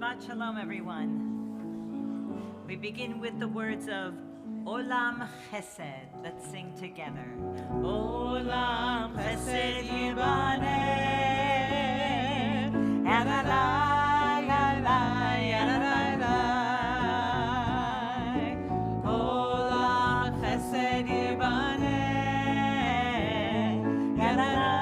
Shabbat Shalom, everyone. We begin with the words of Olam Chesed. Let's sing together. Olam Chesed Yibaneh, Yadadai, Yadadai, Yadadai. Olam Chesed Yibaneh, Yadadai.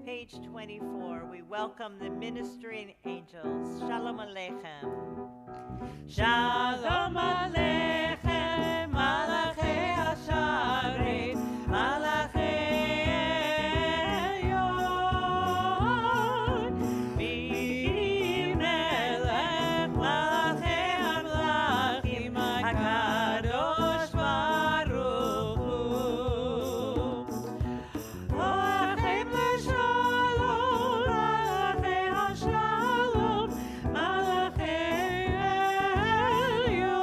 Page 24, we welcome the ministering angels. Shalom Aleichem. Shalom Aleichem, Malachei Hasharet, Malachei Elyon, B'melech, Malachei Hamlachim, HaKadosh Baruch Hu. Shalom, Malachei Elyon.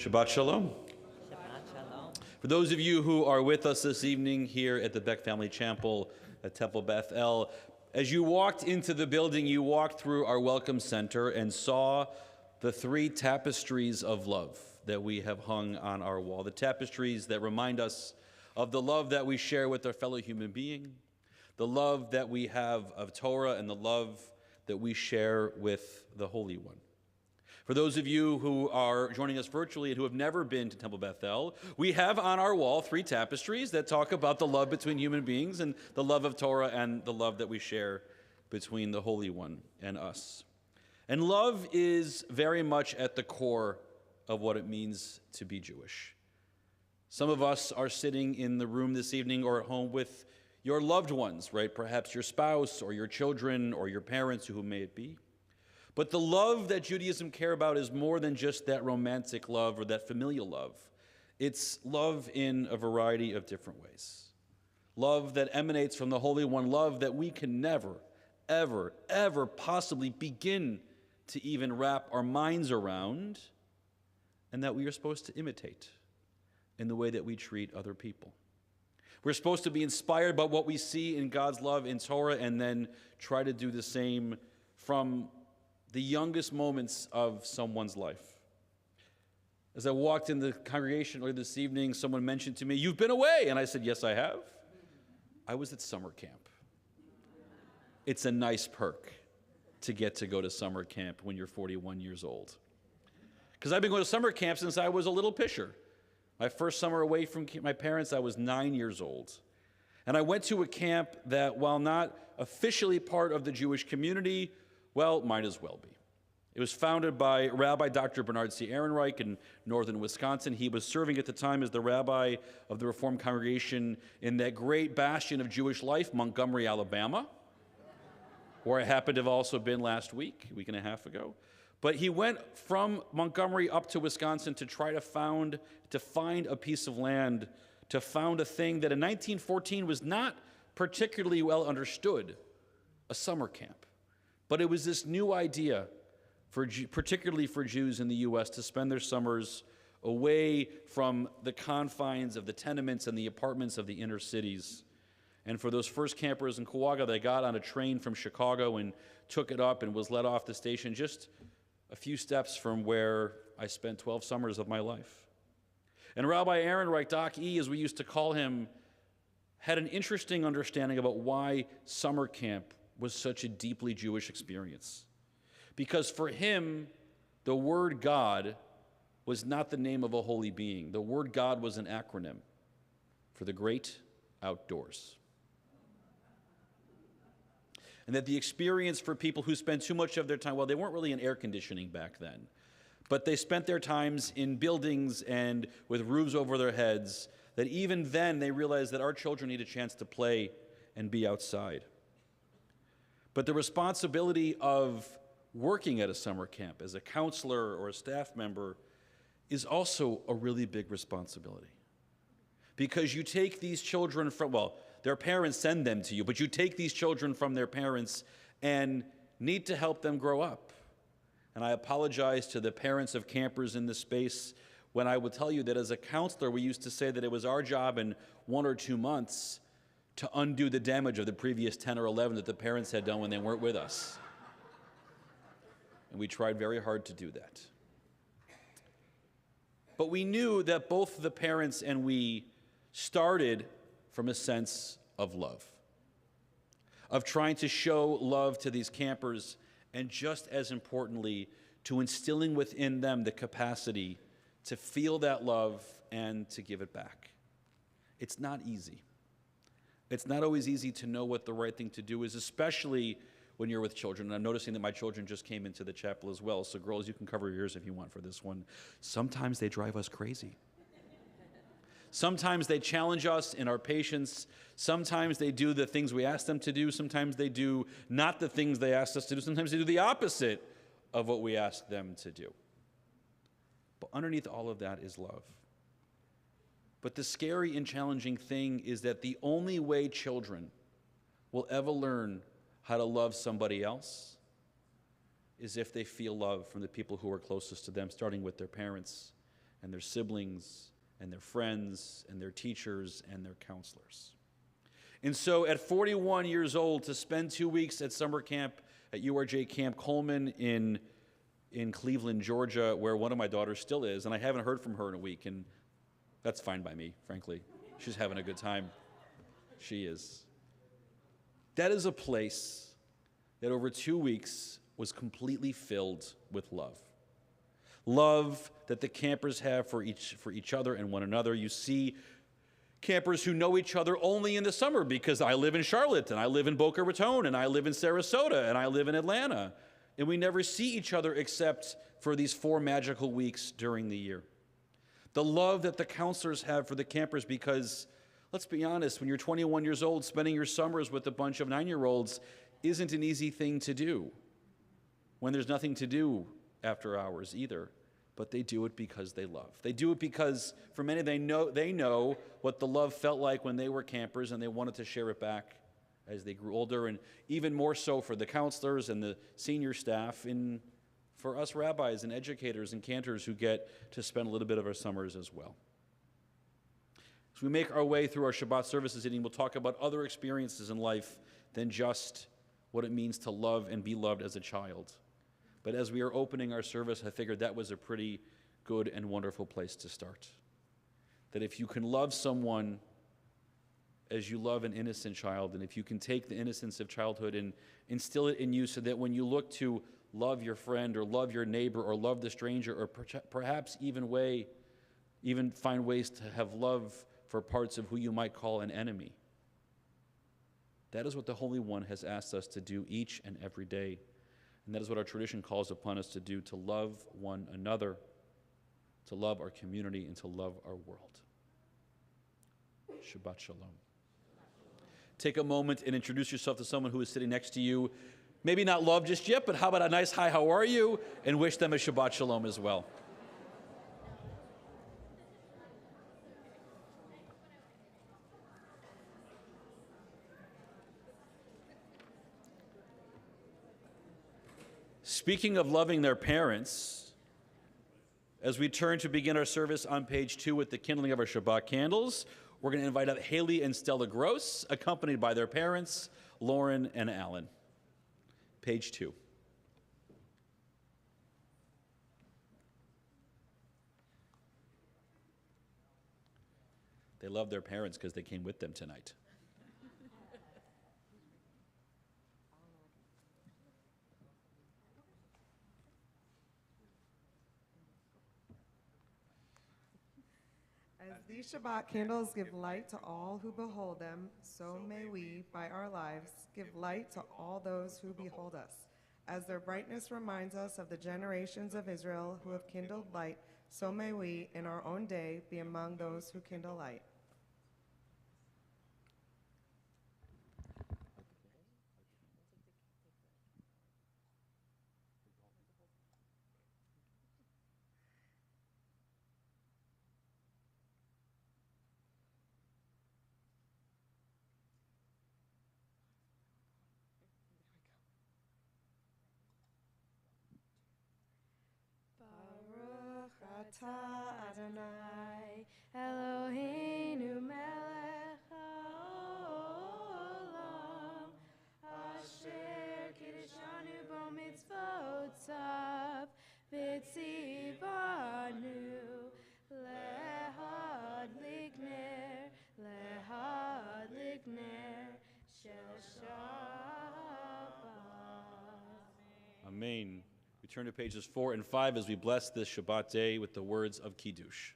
Shabbat Shalom. Shabbat shalom. For those of you who are with us this evening here at the Beck Family Chapel at Temple Beth El, as you walked into the building, you walked through our Welcome Center and saw the 3 tapestries of love that we have hung on our wall. The tapestries that remind us of the love that we share with our fellow human being, the love that we have of Torah, and the love that we share with the Holy One. For those of you who are joining us virtually and who have never been to Temple Beth El, we have on our wall 3 tapestries that talk about the love between human beings and the love of Torah and the love that we share between the Holy One and us. And love is very much at the core of what it means to be Jewish. Some of us are sitting in the room this evening or at home with your loved ones, right? Perhaps your spouse or your children or your parents, who may it be. But the love that Judaism care about is more than just that romantic love or that familial love. It's love in a variety of different ways. Love that emanates from the Holy One, love that we can never, ever, ever possibly begin to even wrap our minds around, and that we are supposed to imitate in the way that we treat other people. We're supposed to be inspired by what we see in God's love in Torah and then try to do the same from the youngest moments of someone's life. As I walked in the congregation earlier this evening, someone mentioned to me, "You've been away." And I said, "Yes, I have. I was at summer camp." It's a nice perk to get to go to summer camp when you're 41 years old. Because I've been going to summer camp since I was a little pisher. My first summer away from my parents, I was 9 years old. And I went to a camp that, while not officially part of the Jewish community, well, might as well be. It was founded by Rabbi Dr. Bernard C. Ehrenreich in northern Wisconsin. He was serving at the time as the rabbi of the Reformed congregation in that great bastion of Jewish life, Montgomery, Alabama, where I happened to have also been last week, a week and a half ago. But he went from Montgomery up to Wisconsin to try to find a piece of land, to found a thing that in 1914 was not particularly well understood, a summer camp. But it was this new idea, particularly for Jews in the U.S., to spend their summers away from the confines of the tenements and the apartments of the inner cities. And for those first campers in Kawaga, they got on a train from Chicago and took it up and was let off the station just a few steps from where I spent 12 summers of my life. And Rabbi Ehrenreich, Doc E, as we used to call him, had an interesting understanding about why summer camp was such a deeply Jewish experience. Because for him, the word God was not the name of a holy being. The word God was an acronym for the great outdoors. And that the experience for people who spent too much of their time, well, they weren't really in air conditioning back then, but they spent their times in buildings and with roofs over their heads, that even then they realized that our children need a chance to play and be outside. But the responsibility of working at a summer camp as a counselor or a staff member is also a really big responsibility. Because you take these children from, well, their parents send them to you, but you take these children from their parents and need to help them grow up. And I apologize to the parents of campers in this space when I will tell you that as a counselor, we used to say that it was our job in 1 or 2 months to undo the damage of the previous 10 or 11 that the parents had done when they weren't with us. And we tried very hard to do that. But we knew that both the parents and we started from a sense of love, of trying to show love to these campers, and just as importantly, to instilling within them the capacity to feel that love and to give it back. It's not easy. It's not always easy to know what the right thing to do is, especially when you're with children. And I'm noticing that my children just came into the chapel as well, so girls, you can cover your ears if you want for this one. Sometimes they drive us crazy. Sometimes they challenge us in our patience. Sometimes they do the things we ask them to do. Sometimes they do not the things they asked us to do. Sometimes they do the opposite of what we ask them to do. But underneath all of that is love. But the scary and challenging thing is that the only way children will ever learn how to love somebody else is if they feel love from the people who are closest to them, starting with their parents and their siblings and their friends and their teachers and their counselors. And so at 41 years old, to spend 2 weeks at summer camp at URJ Camp Coleman in Cleveland, Georgia, where one of my daughters still is, and I haven't heard from her in a week, and that's fine by me, frankly. She's having a good time. She is. That is a place that over 2 weeks was completely filled with love. Love that the campers have for each other and one another. You see campers who know each other only in the summer because I live in Charlotte, and I live in Boca Raton, and I live in Sarasota, and I live in Atlanta. And we never see each other except for these 4 magical weeks during the year. The love that the counselors have for the campers because, let's be honest, when you're 21 years old, spending your summers with a bunch of 9-year-olds isn't an easy thing to do when there's nothing to do after hours either. But they do it because they love. They do it because, for many, they know what the love felt like when they were campers, and they wanted to share it back as they grew older, and even more so for the counselors and the senior staff, and for us rabbis and educators and cantors who get to spend a little bit of our summers as well. As we make our way through our Shabbat services, and we'll talk about other experiences in life than just what it means to love and be loved as a child. But as we are opening our service, I figured that was a pretty good and wonderful place to start. That if you can love someone as you love an innocent child, and if you can take the innocence of childhood and instill it in you so that when you look to love your friend or love your neighbor or love the stranger or perhaps even find ways to have love for parts of who you might call an enemy. That is what the Holy One has asked us to do each and every day. And that is what our tradition calls upon us to do, to love one another, to love our community, and to love our world. Shabbat Shalom. Take a moment and introduce yourself to someone who is sitting next to you. Maybe not love just yet, but how about a nice hi, how are you? And wish them a Shabbat Shalom as well. Speaking of loving their parents, as we turn to begin our service on page 2 with the kindling of our Shabbat candles, we're going to invite up Haley and Stella Gross, accompanied by their parents, Lauren and Alan. Page 2. They love their parents because they came with them tonight. As these Shabbat candles give light to all who behold them, so may we, by our lives, give light to all those who behold us. As their brightness reminds us of the generations of Israel who have kindled light, so may we, in our own day, be among those who kindle light. Atah Adonai Eloheinu melech haolam asher kiddushanu bo mitzvotav v'tzivanu lehadlik ner shel Shabbat. Amen. We turn to pages 4 and 5 as we bless this Shabbat day with the words of Kiddush.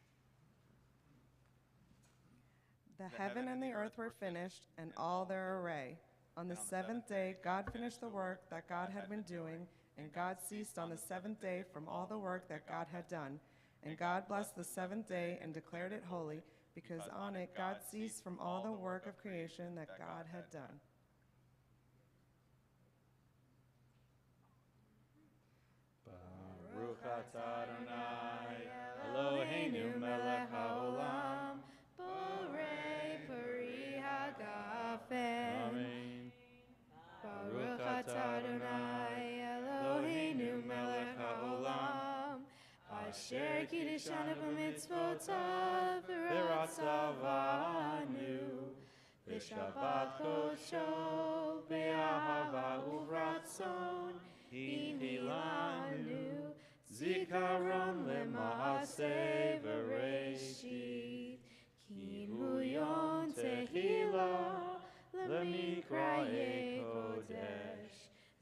The heaven and the earth were finished, and all their array. On the seventh day, God finished the work that God had been doing, and God ceased on the seventh day from all the work that God had done. And God blessed the seventh day and declared it holy, because on it God ceased from all the work of creation that God had done. Baruch atah Adonai Eloheinu melech haolam. Borei peri hagafen. Amen. Baruch atah Adonai Eloheinu melech haolam. Asher Kiddishanu b'mitzvotav v'ratzavanu V'shabbat kodsho be'ahava uvratzon Hinilanu Zikaron lema'aseh v'reshit Kinhu yom tehillah lemikraye kodesh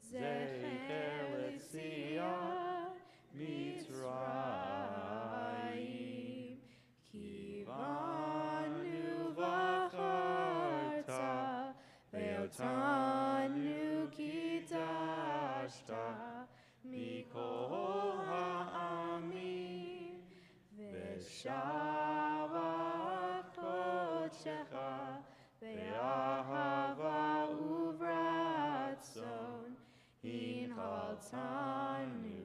Zecher l'tziyat Mitzrayim Kivanu v'acharta Ve'otanu kidashta Mikol ha'amim Ve'shavach kodshecha Ve'ahava uvratzon Hinhaltanu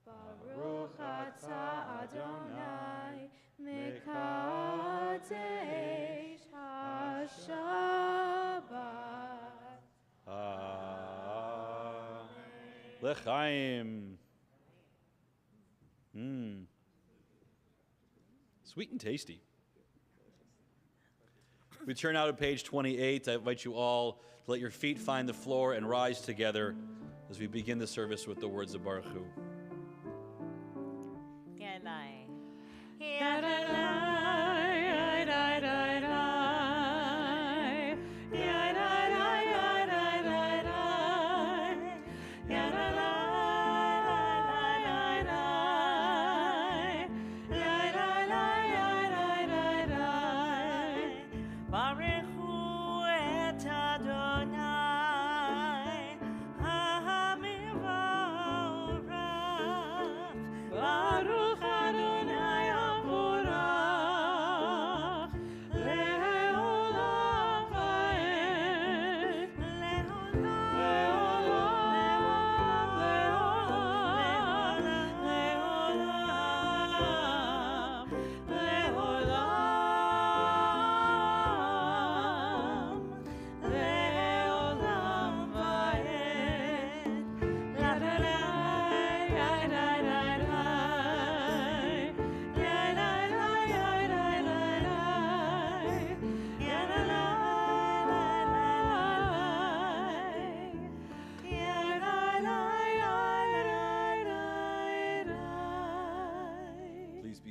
Baruch atah Adonai Mekadesh HaShabbat. L'chaim. Sweet and tasty. We turn now to page 28. I invite you all to let your feet find the floor and rise together as we begin the service with the words of Baruch Hu. Yadai.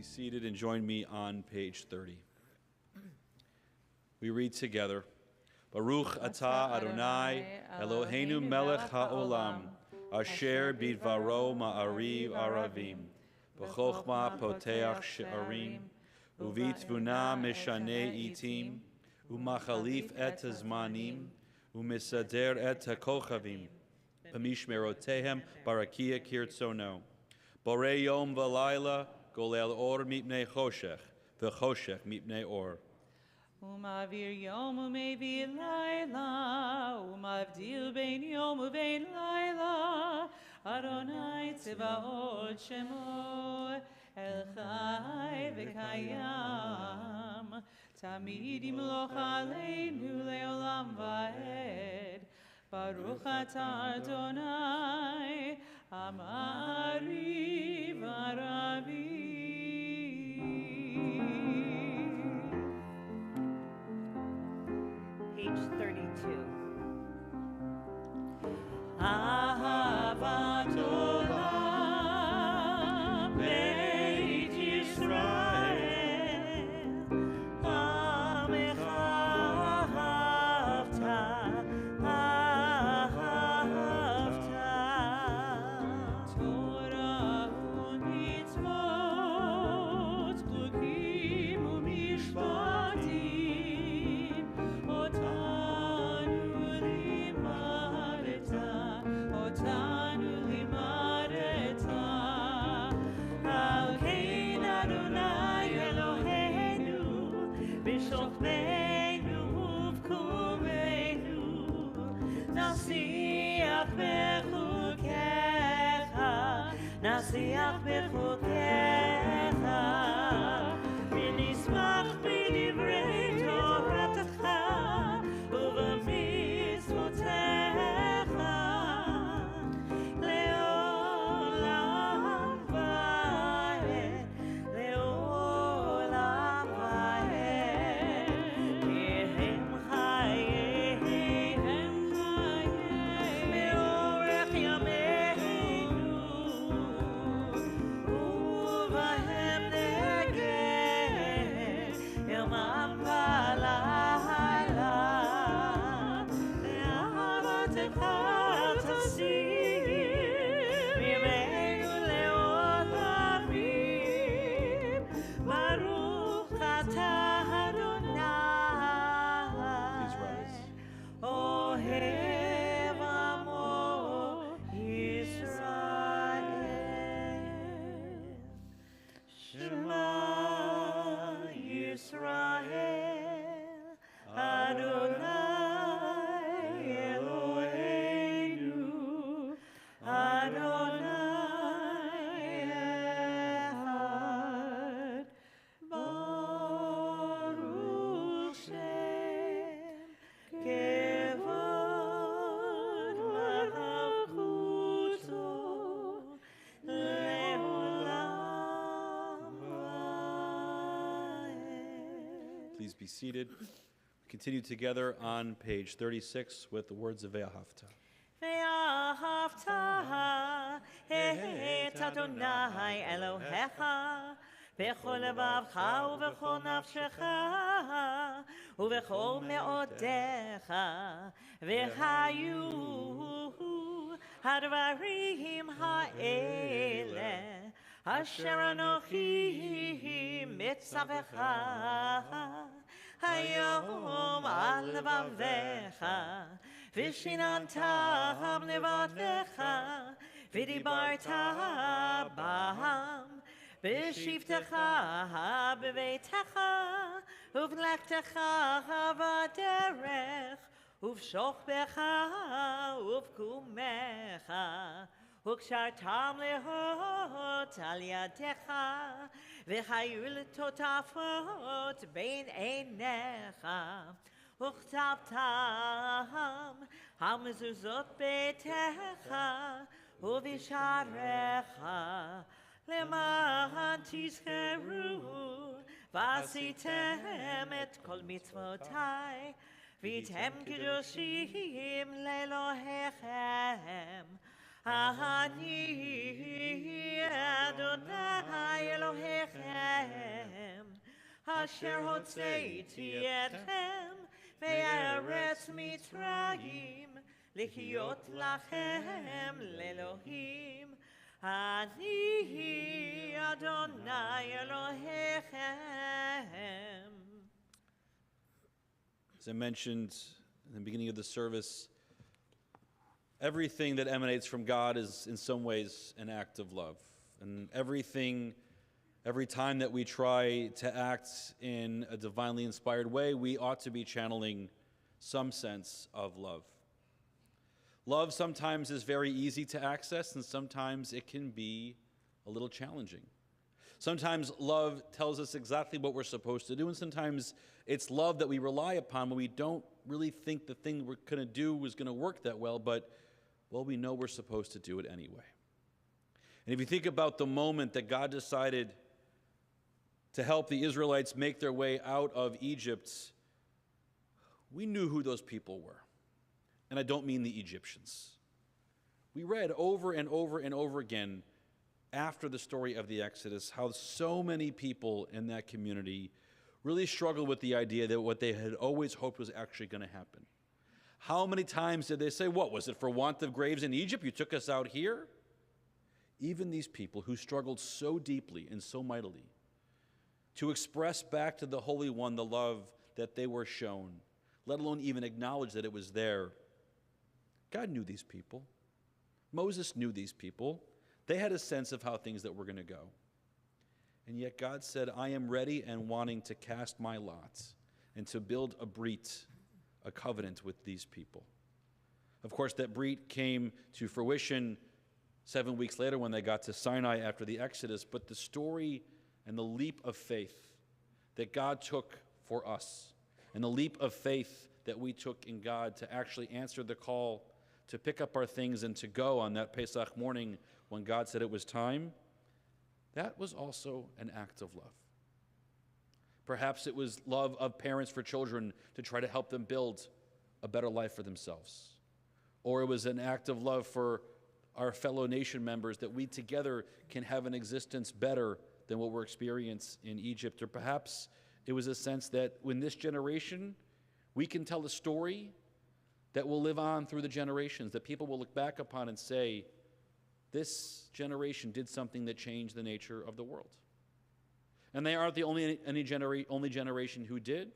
Seated and join me on page 30. We read together, Baruch atah Adonai Eloheinu melech ha'olam asher bidvaro ma'ariv aravim b'chochma poteach she'arim uvitvuna meshane itim umachalif et hazmanim umisader et hakochavim b'mishmerotehem barakia kirtzono borei yom v'layla Golel or mipnei choshech, v'choshech mipnei or. Umavir yom umevi laila, umavdil bein yom uvein laila, Adonai tzivaot shemo, El chai v'kayam, Tamid yimloch aleinu leolam va'ed, Baruch atah Adonai, Amari v'aravi. Page 32. Ahavat olam beit Yisrael, Amecha ahavta, ahavta. Torah u'mitzvot, plukim u'mishpatim, otanu limadeta, otanu limadeta. Al kein Adonai Eloheinu, b'shofteinu ubkumeinu, nasiach bechukecha, nasiach bechukecha, v'nismach b'divrei toratecha, ub'mitzvotecha, le'olam va'ed. Ohev Amo Yisrael. Shema Yisrael Adonai Eloheinu Adonai Echad Baruch Shem Kevod Malchuto Leolam Vaed. Please be seated. We continue together on page 36 with the words of Ve'ahavta. ואהבת את אדוני אלוהיך בכל לבבך ובכל נפשך ובכל מאודיך והיו הדברים האלה אשר אנוכי מצווך היום על לבביך ושיננתם לבבך ודיברת בם בשבתך בביתך ובלכתך בדרך ובשוכבך ובקומך וקשרתם להות על ידיך והיו לטוטפות בין עיניך וכתבתם על מזוזות ביתך ובשעריך למען תזכרו ועשיתם את כל מצוותיי והייתם קדושים לאלוהיכם אני אדוני אלוהיכם אשר הוצאתי אתכם מארץ מצרים לחיות לכם לאלוהים אני אדוני אלוהיכם. As I mentioned in the beginning of the service, everything that emanates from God is in some ways an act of love. And every time that we try to act in a divinely inspired way, we ought to be channeling some sense of love. Love sometimes is very easy to access, and sometimes it can be a little challenging. Sometimes love tells us exactly what we're supposed to do, and sometimes it's love that we rely upon when we don't really think the thing we're going to do is going to work that well, but, well, we know we're supposed to do it anyway. And if you think about the moment that God decided to help the Israelites make their way out of Egypt, we knew who those people were. And I don't mean the Egyptians. We read over and over and over again after the story of the Exodus how so many people in that community really struggled with the idea that what they had always hoped was actually going to happen. How many times did they say, what, was it for want of graves in Egypt? You took us out here? Even these people who struggled so deeply and so mightily to express back to the Holy One the love that they were shown, let alone even acknowledge that it was there. God knew these people. Moses knew these people. They had a sense of how things that were going to go. And yet God said, I am ready and wanting to cast my lots and to build a brit, a covenant with these people. Of course, that brit came to fruition 7 weeks later when they got to Sinai after the Exodus, but the story and the leap of faith that God took for us and the leap of faith that we took in God to actually answer the call to pick up our things and to go on that Pesach morning when God said it was time, that was also an act of love. Perhaps it was love of parents for children to try to help them build a better life for themselves. Or it was an act of love for our fellow nation members that we together can have an existence better than what we're experiencing in Egypt. Or perhaps it was a sense that in this generation, we can tell a story that will live on through the generations, that people will look back upon and say, this generation did something that changed the nature of the world. And they aren't the only generation who did.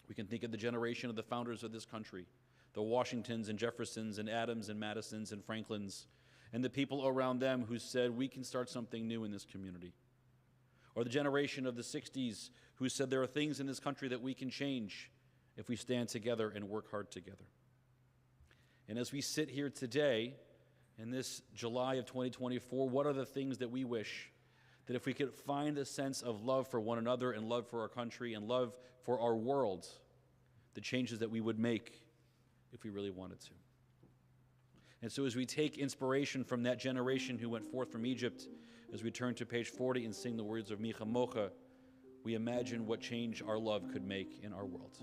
We can think of the generation of the founders of this country, the Washingtons and Jeffersons and Adams and Madisons and Franklins, and the people around them who said, we can start something new in this community. Or the generation of the 60s who said there are things in this country that we can change if we stand together and work hard together. And as we sit here today, in this July of 2024, what are the things that we wish that if we could find a sense of love for one another and love for our country and love for our world, the changes that we would make if we really wanted to. And so as we take inspiration from that generation who went forth from Egypt, as we turn to page 40 and sing the words of Micha Mocha, we imagine what change our love could make in our world.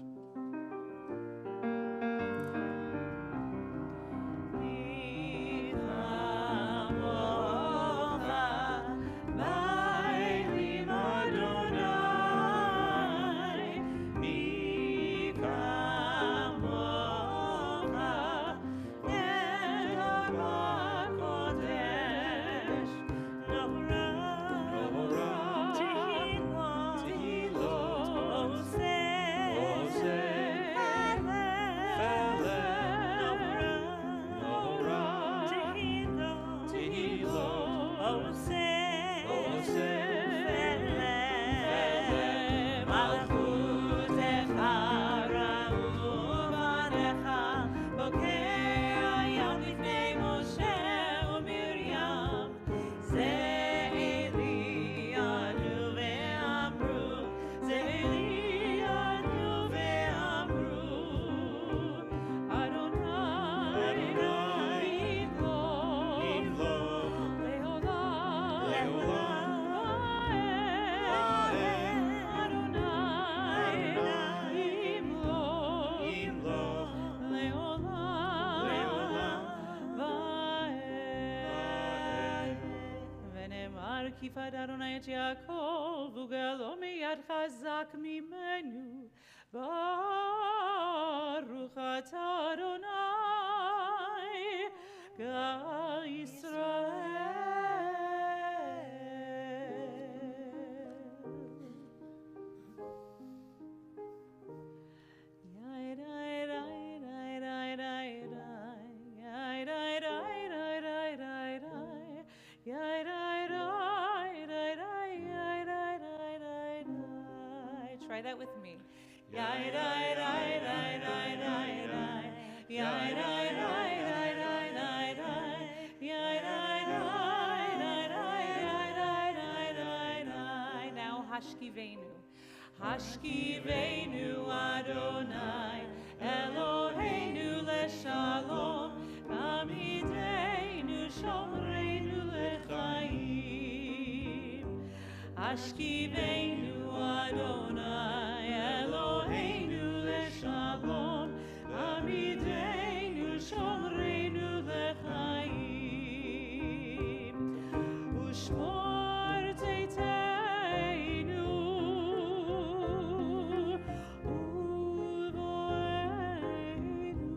כיפת אדוני את יעקב וגאלו מיד חזק ממנו ברוך אתה אדוני גאל ישראל Try that with me. Now Hashkivenu. Hashkivenu Adonai Eloheinu leshalom Amideinu shomreinu lechaim Hashkivenu Adonai Eloheinu leshalom Amideinu shomreinu lechaim Ushmor teiteinu uvoeinu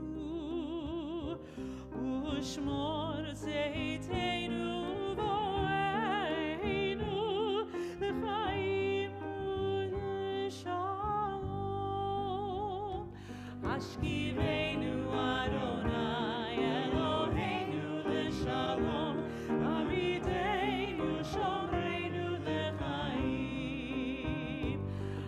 Ushmor teiteinu uvoeinu lechaim Shalom, Hashkivenu Adonai Eloheinu leshalom, Amideinu shomreinu lechaim.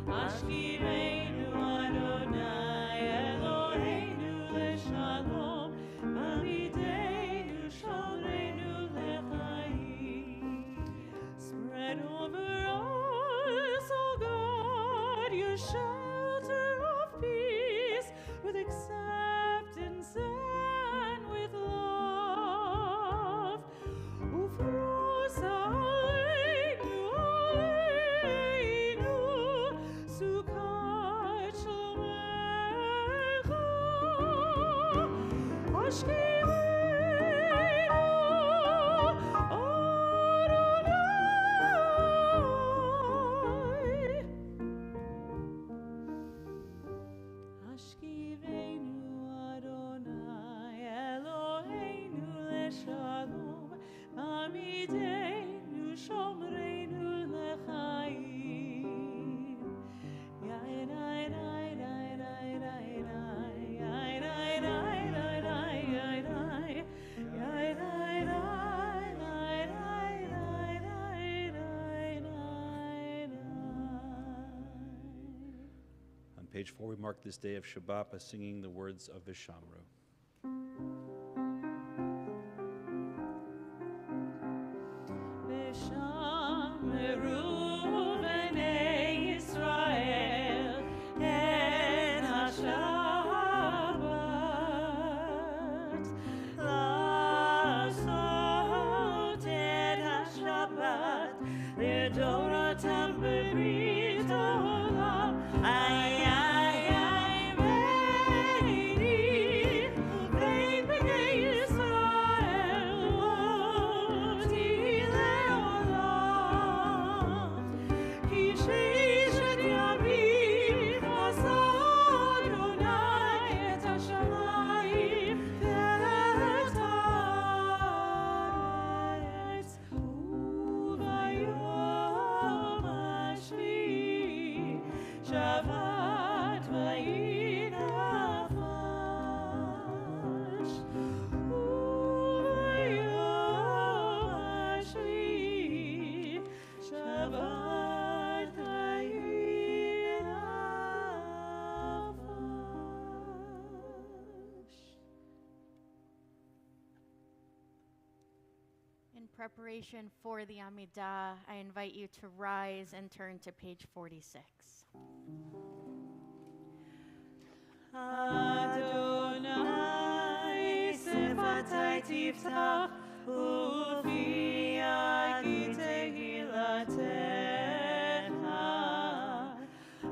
Hashkivenu Adonai Eloheinu leshalom, Amideinu shomreinu lechaim. Spread over us, O God, your shelter of peace, with acceptance and with love. Ufros aleinu, aleinu, sukat shalmecha, Hashkivenu Adonai. Hashkivenu Adonai Eloheinu leshalom Amideinu shomreinu lechaim page 4, we mark this day of Shabbat by singing the words of Vishamru. Preparation for the Amidah, I invite you to rise and turn to page 46. Adonai sefatai tiftach ufi agi tehilatecha.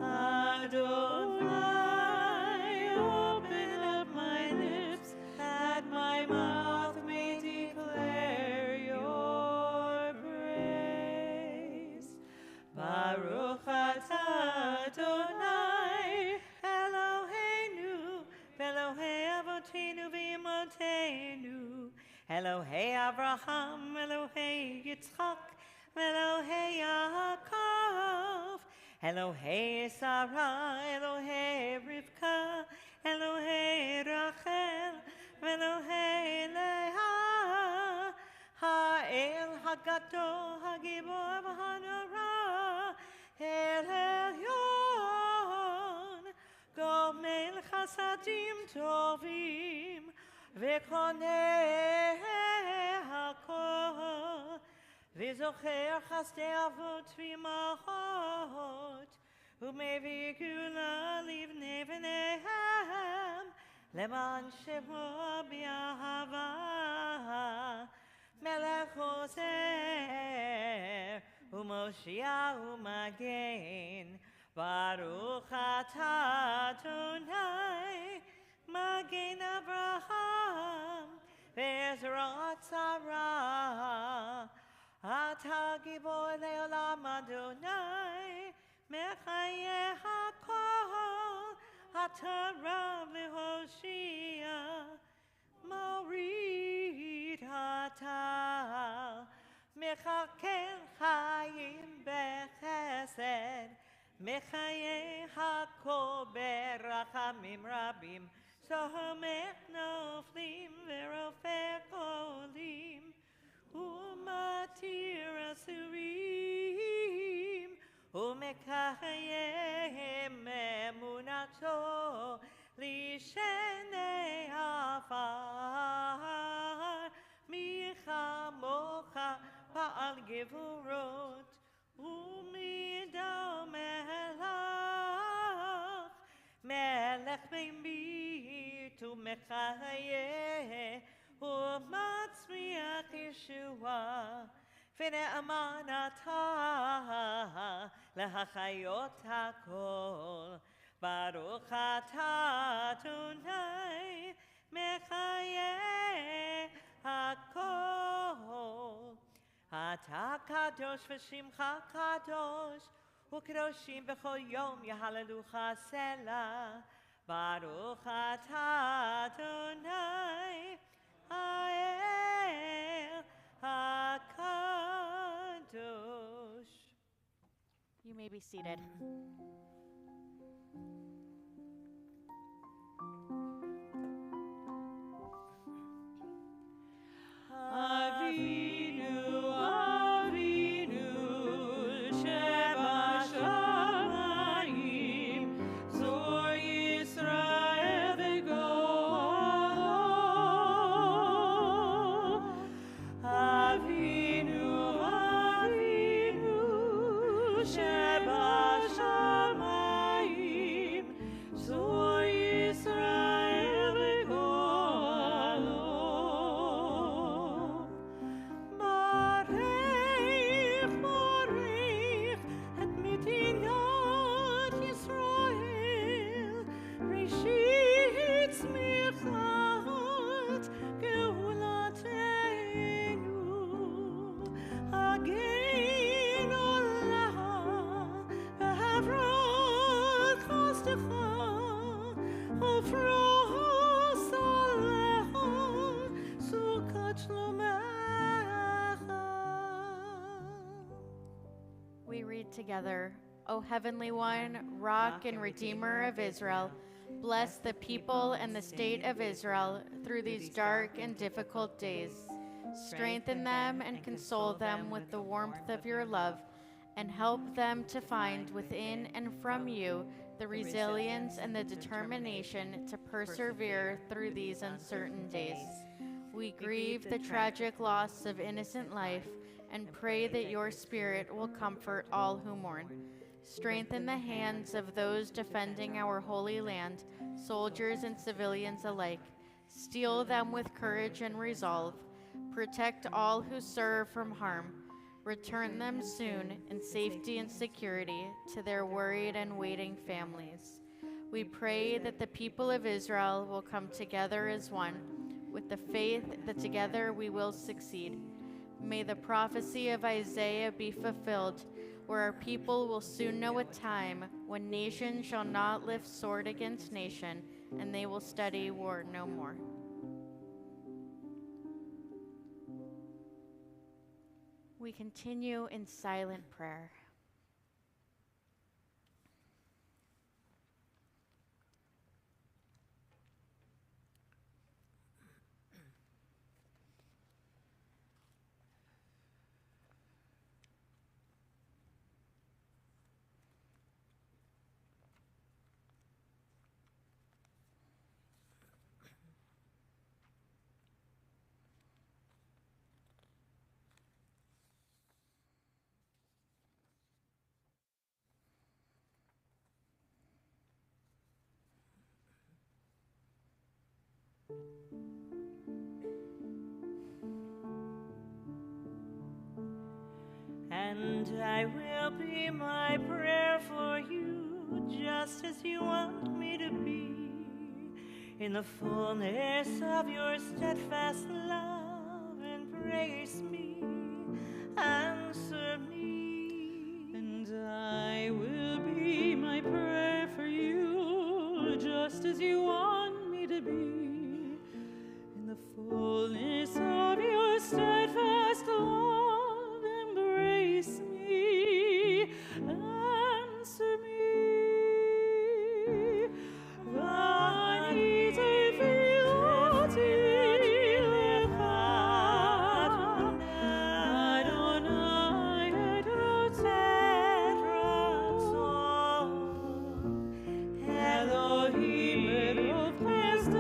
Adonai, open up my lips, that my mouth may declare your praise. Baruch atah Adonai, Eloheinu, Elohei Avotenu v'Imotenu, Elohei Abraham, Elohei Yitzchak, Elohei Yaakov, Elohei Sarah, Elohei Rivka, Elohei Rachel, Elohei Leah, Ha'el Hagato, Hagibor V'Hanora, El Elyon, Gomel Chasadim Tovim, V'Koneh HaKol, V'Zocher Chasdei Avot V'Imachot, U'mevii Gula Livnei V'Nehem, Leman Shemo B'Yahava, Melech Ozer, U'Moshiach U'Magen, Baruch atah Adonai, Magen Abraham, Ve'ezrat Sarah, Atah Gibor Le'olam Adonai, Mechaye HaKol, Atah Rav Le'Hoshia, Morid Atah, Mechakel Chayim Bechesed, Mechaye HaKol Berachamim Rabim, Sohomech Noflim Verofech Olim, Umatir Asurim, Umekayem Emunato, Lishenei Afar, Micha Mocha Pa'al Gevurot, Umido Melach, Melech Bimit Umechayeh, Umatzmiach Yeshua, Fene Amanatah, Lehachayot HaKol, Baruch atah Adonai, Mechayeh HaKol. Atah Kadosh v'Shimcha Kadosh, U'Kadoshim b'chol yom Yahalelucha Selah, Baruch atah Adonai, Ha'el HaKadosh. You may be seated. Avinu, Avinu, Sheba Shamayim, Zor ופרוס עליך סוכת שלומך. We read together, O Heavenly One, Rock and Redeemer of Israel, bless the people and the state of Israel through these dark and difficult days. Strengthen them and console them with the warmth of your love, and help them to find within and from you the resilience and the determination to persevere through these uncertain days. We grieve the tragic loss of innocent life and pray that your Spirit will comfort all who mourn. Strengthen the hands of those defending our holy land, soldiers and civilians alike. Steel them with courage and resolve. Protect all who serve from harm. Return them soon in safety and security to their worried and waiting families. We pray that the people of Israel will come together as one, with the faith that together we will succeed. May the prophecy of Isaiah be fulfilled, where our people will soon know a time when nation shall not lift sword against nation, and they will study war no more. We continue in silent prayer. And I will be my prayer for you, just as you want me to be, in the fullness of your steadfast love. Embrace me, answer me. And I will be my prayer for you, just as you want me to be, in the fullness of your steadfast love. Embrace me, answer me. Vani tefiloti lecha, Adonai et ratzon, Elohim et rov chesed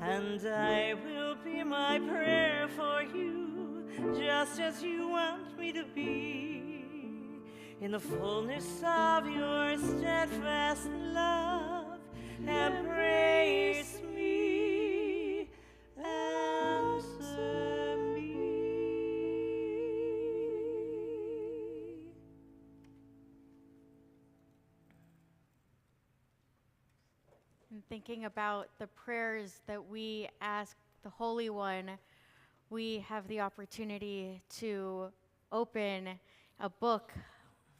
And I will be my prayer for you, just as you want me to be, in the fullness of your steadfast love. Embrace me, answer me. And thinking about the prayers that we ask the Holy One, we have the opportunity to open a book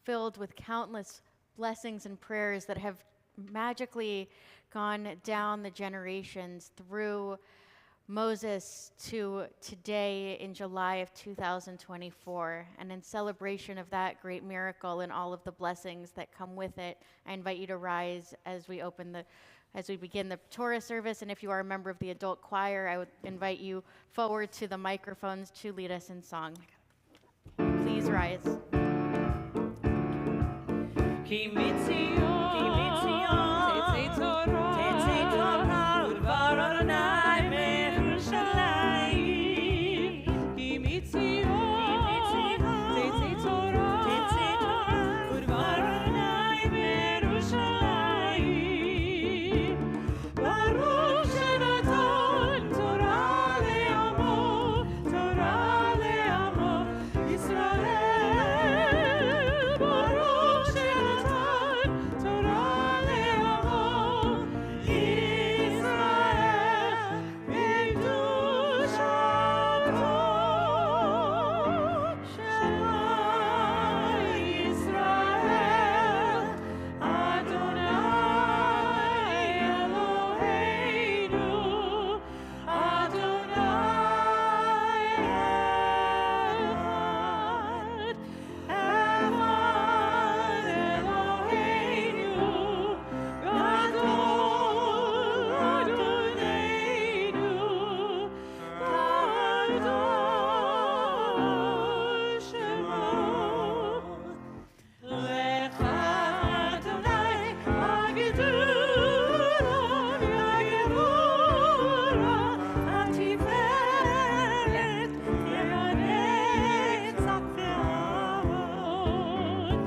filled with countless blessings and prayers that have magically gone down the generations through Moses to today in July of 2024. And in celebration of that great miracle and all of the blessings that come with it, I invite you to rise as we begin the Torah service. And if you are a member of the adult choir, I would invite you forward to the microphones to lead us in song. Please rise. Ki mitzion, tetzei Torah, udvar Adonai meYerushalayim. Ki mitzion, tetzei Torah, udvar Adonai meYerushalayim. Baruch shenatan Torah le'amo, Yisrael. Baruch shenatan Torah le'amo, Yisrael. B'kedushato Shema Yisrael, Adonai Eloheinu, Adonai Echad Eloheinu, Gadol Adonai, Gadol Shemo. Lecha Adonai, Hagedura, Hagedura, Hatiferet, Yehanetzach ve'avod.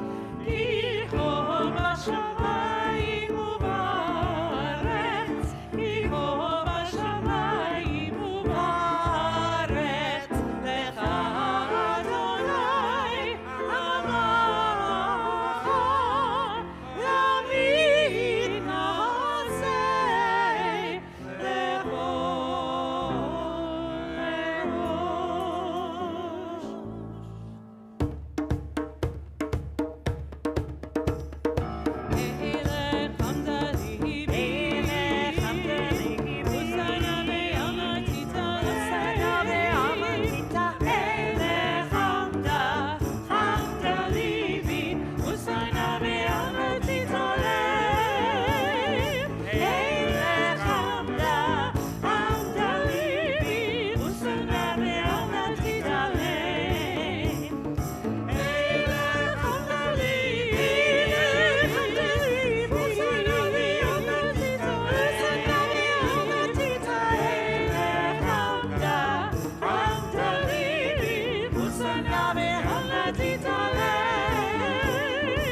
Kicho b'shamayim u'ba'aretz, Kicho b'shamayim u'ba'aretz, Lecha Adonai amacha, David na'aseh, Elech Hamdali, Hosanna ve'amatita, Elech Hamdali, Hosanna ve'amatita, Elech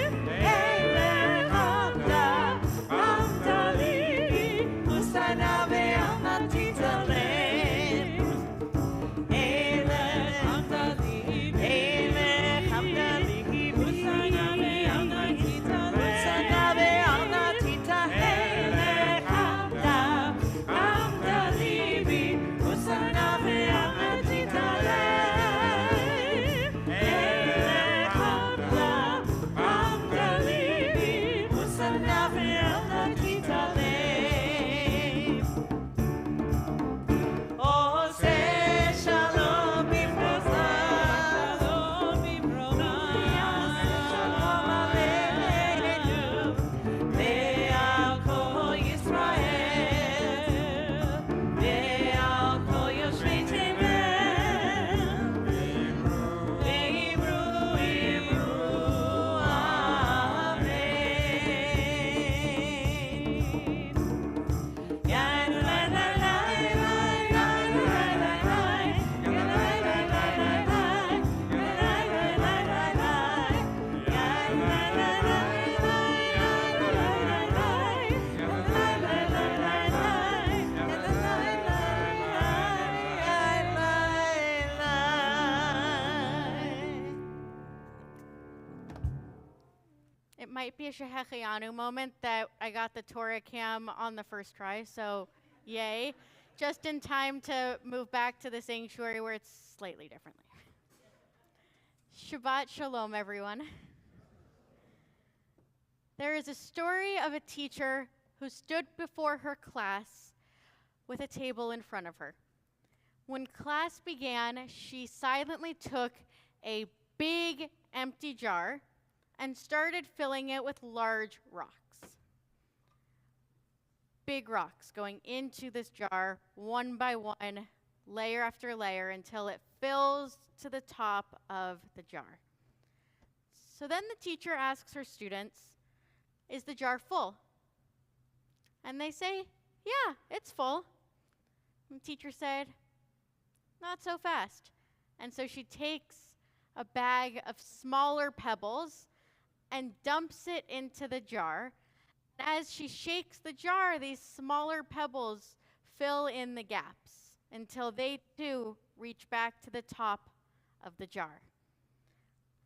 Hamdali, Hosanna ve'amatita, It might be a Shehechianu moment that I got the Torah cam on the first try, so yay. Just in time to move back to the sanctuary where it's slightly differently. Shabbat Shalom, everyone. There is a story of a teacher who stood before her class with a table in front of her. When class began, she silently took a big empty jar and started filling it with large rocks. Big rocks going into this jar one by one, layer after layer, until it fills to the top of the jar. So then the teacher asks her students, "Is the jar full?" And they say, "Yeah, it's full." And the teacher said, "Not so fast." And so she takes a bag of smaller pebbles and dumps it into the jar. As she shakes the jar, these smaller pebbles fill in the gaps until they too reach back to the top of the jar.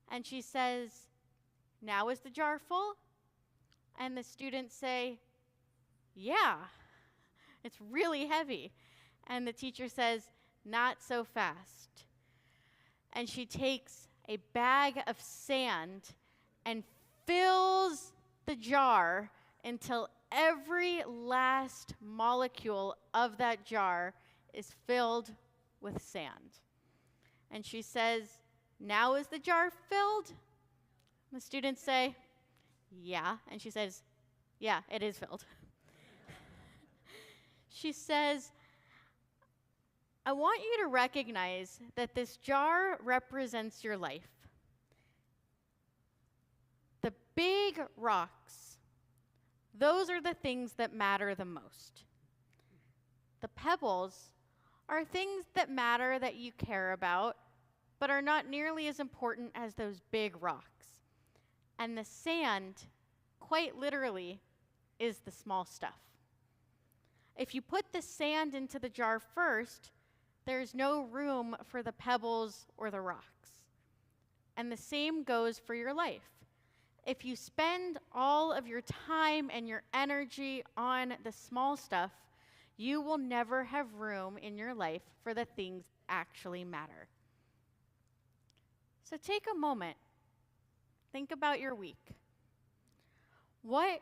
And she says, "Now is the jar full?" And the students say, "Yeah, it's really heavy." And the teacher says, "Not so fast." And she takes a bag of sand and fills the jar until every last molecule of that jar is filled with sand. And she says, "Now is the jar filled?" The students say, "Yeah." And she says, "Yeah, it is filled." She says, "I want you to recognize that this jar represents your life. The big rocks, those are the things that matter the most. The pebbles are things that matter that you care about, but are not nearly as important as those big rocks. And the sand, quite literally, is the small stuff. If you put the sand into the jar first, there's no room for the pebbles or the rocks. And the same goes for your life. If you spend all of your time and your energy on the small stuff, you will never have room in your life for the things that actually matter." So take a moment. Think about your week. What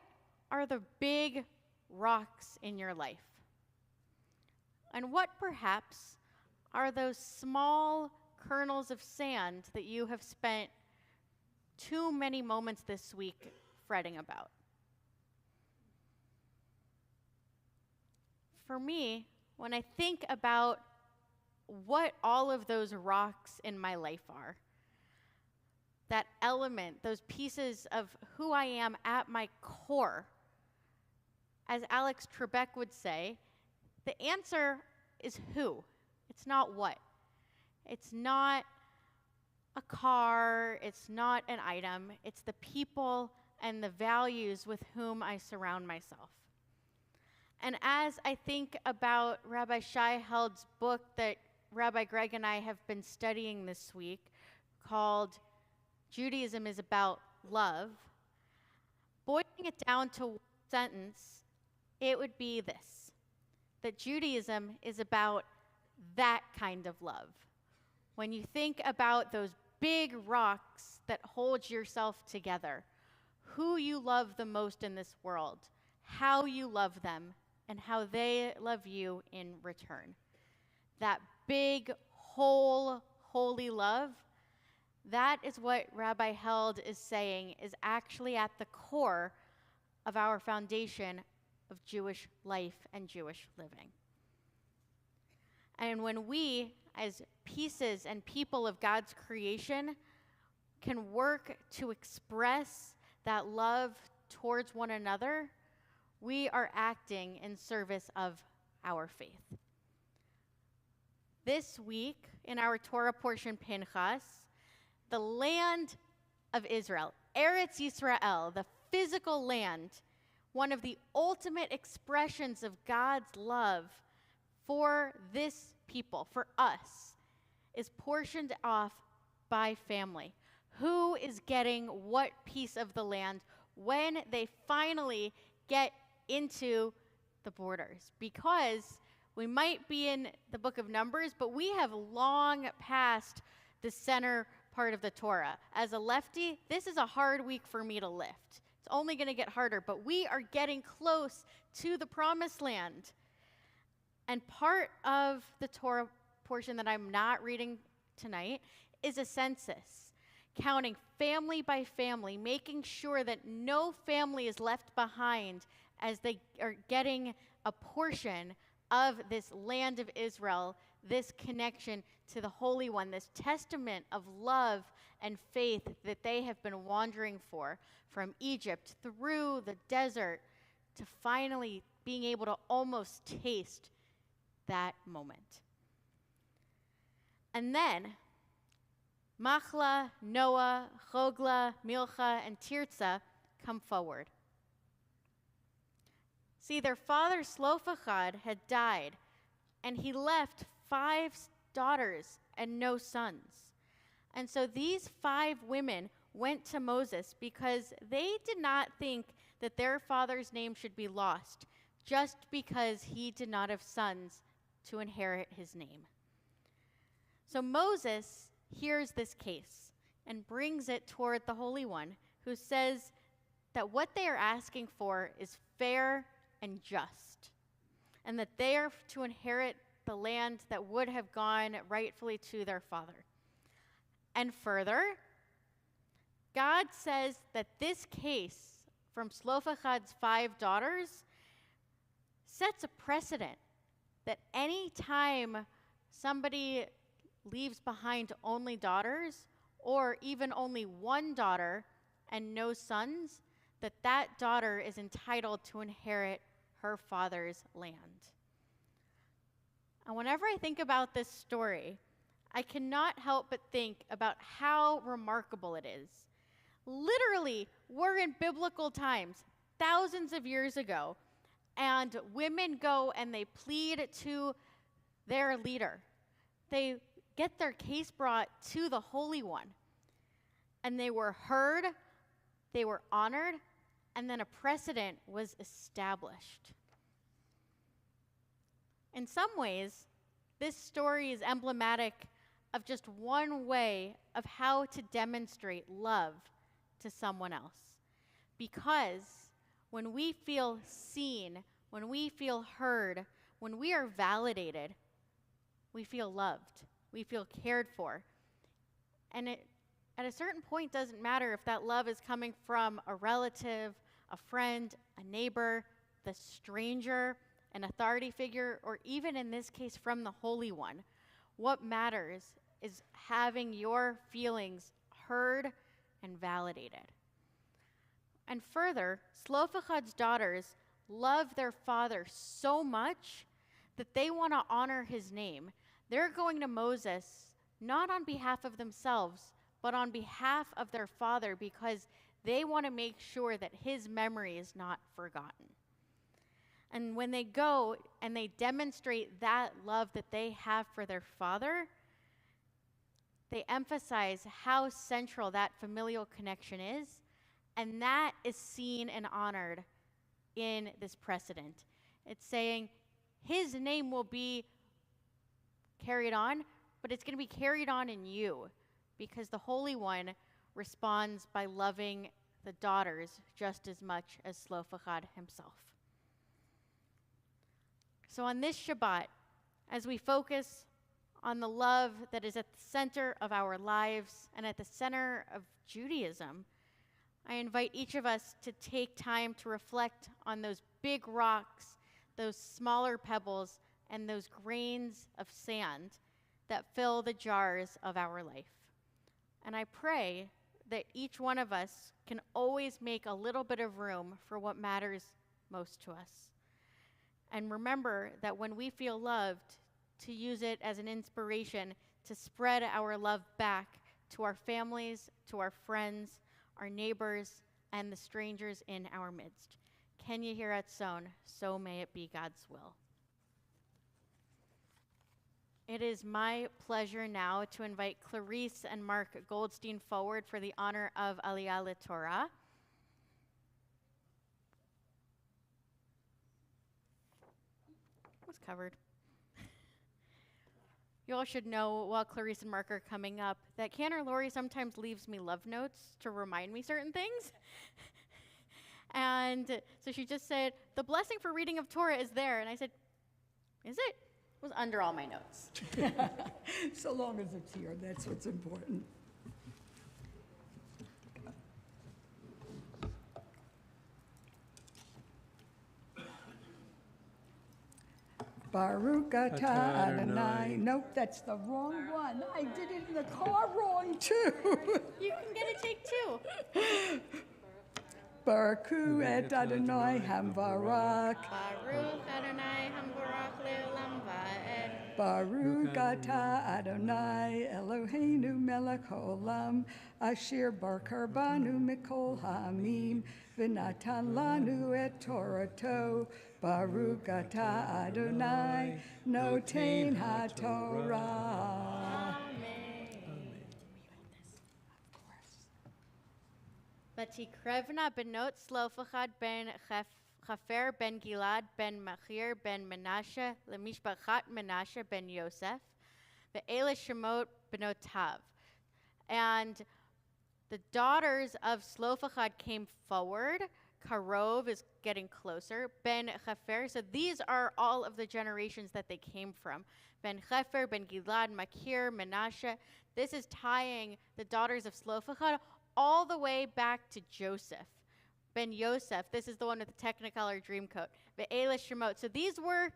are the big rocks in your life? And what perhaps are those small kernels of sand that you have spent too many moments this week fretting about? For me, when I think about what all of those rocks in my life are, that element, those pieces of who I am at my core, as Alex Trebek would say, the answer is who. It's not what. It's not a car. It's not an item. It's the people and the values with whom I surround myself. And as I think about Rabbi Shai Held's book that Rabbi Greg and I have been studying this week, called Judaism is About Love, boiling it down to one sentence, it would be this: that Judaism is about that kind of love. When you think about those big rocks that hold yourself together, who you love the most in this world, how you love them, and how they love you in return. That big, whole, holy love, that is what Rabbi Held is saying is actually at the core of our foundation of Jewish life and Jewish living. And when we, as pieces and people of God's creation, can work to express that love towards one another, we are acting in service of our faith. This week, in our Torah portion, Pinchas, the land of Israel, Eretz Yisrael, the physical land, one of the ultimate expressions of God's love for this people, for us, is portioned off by family. Who is getting what piece of the land when they finally get into the borders? Because we might be in the book of Numbers, but we have long passed the center part of the Torah. As a lefty, this is a hard week for me to lift. It's only going to get harder, but we are getting close to the promised land. And part of the Torah portion that I'm not reading tonight is a census, counting family by family, making sure that no family is left behind as they are getting a portion of this land of Israel, this connection to the Holy One, this testament of love and faith that they have been wandering for, from Egypt through the desert to finally being able to almost taste that moment. And then Machla, Noah, Chogla, Milcha, and Tirzah come forward. See, their father Slophachad had died, and he left 5 daughters and no sons. And so these 5 women went to Moses because they did not think that their father's name should be lost just because he did not have sons to inherit his name. So Moses hears this case and brings it toward the Holy One, who says that what they are asking for is fair and just, and that they are to inherit the land that would have gone rightfully to their father. And further, God says that this case from Slophachad's 5 daughters sets a precedent that any time somebody leaves behind only daughters, or even only 1 daughter and no sons, that daughter is entitled to inherit her father's land. And whenever I think about this story, I cannot help but think about how remarkable it is. Literally, we're in biblical times, thousands of years ago, and women go and they plead to their leader. They get their case brought to the Holy One, and they were heard, they were honored, and then a precedent was established. In some ways, this story is emblematic of just one way of how to demonstrate love to someone else. Because when we feel seen, when we feel heard, when we are validated, we feel loved, we feel cared for. And it, at a certain point, doesn't matter if that love is coming from a relative, a friend, a neighbor, the stranger, an authority figure, or even in this case from the Holy One. What matters is having your feelings heard and validated. And further, Slophachad's daughters love their father so much that they want to honor his name. They're going to Moses not on behalf of themselves, but on behalf of their father, because they want to make sure that his memory is not forgotten. And when they go and they demonstrate that love that they have for their father, they emphasize how central that familial connection is, and that is seen and honored in this precedent. It's saying his name will be carried on, but it's going to be carried on in you, because the Holy One responds by loving the daughters just as much as Slophachad himself. So on this Shabbat, as we focus on the love that is at the center of our lives and at the center of Judaism, I invite each of us to take time to reflect on those big rocks, those smaller pebbles, and those grains of sand that fill the jars of our life. And I pray that each one of us can always make a little bit of room for what matters most to us. And remember that when we feel loved, to use it as an inspiration to spread our love back to our families, to our friends, our neighbors, and the strangers in our midst. Can you hear it sown? So may it be God's will. It is my pleasure now to invite Clarice and Mark Goldstein forward for the honor of Aliyah LeTorah. What's covered? You all should know, while Clarice and Mark are coming up, that Cantor Lori sometimes leaves me love notes to remind me certain things. And so she just said, the blessing for reading of Torah is there. And I said, is it? was under all my notes. So long as it's here, that's what's important. Baruch atah Adonai. Nope, that's the wrong one. I did it in the car wrong too. You can get a take two. Baruch et Adonai hamvarak. Baruch Adonai hamvarach le'olam va'ed. Baruch atah Adonai Eloheinu melech haolam asher barkar banu mikol ha'amim v'natan lanu et Torato. Baruch atah Adonai noten haTorah. Vatikrevna benot Slofachad ben Chafer ben Gilad ben Machir ben Menashe lemishpachat Menashe ben Yosef ve'ela shemot benotav. And the daughters of Slofachad came forward. Karov is getting closer. Ben Chafer. So these are all of the generations that they came from. Ben Chafer, Ben Gilad, Machir, Menashe. This is tying the daughters of Slofachad all the way back to Joseph. Ben Yosef, this is the one with the Technicolor Dreamcoat. Ve'ela Shemot. So these were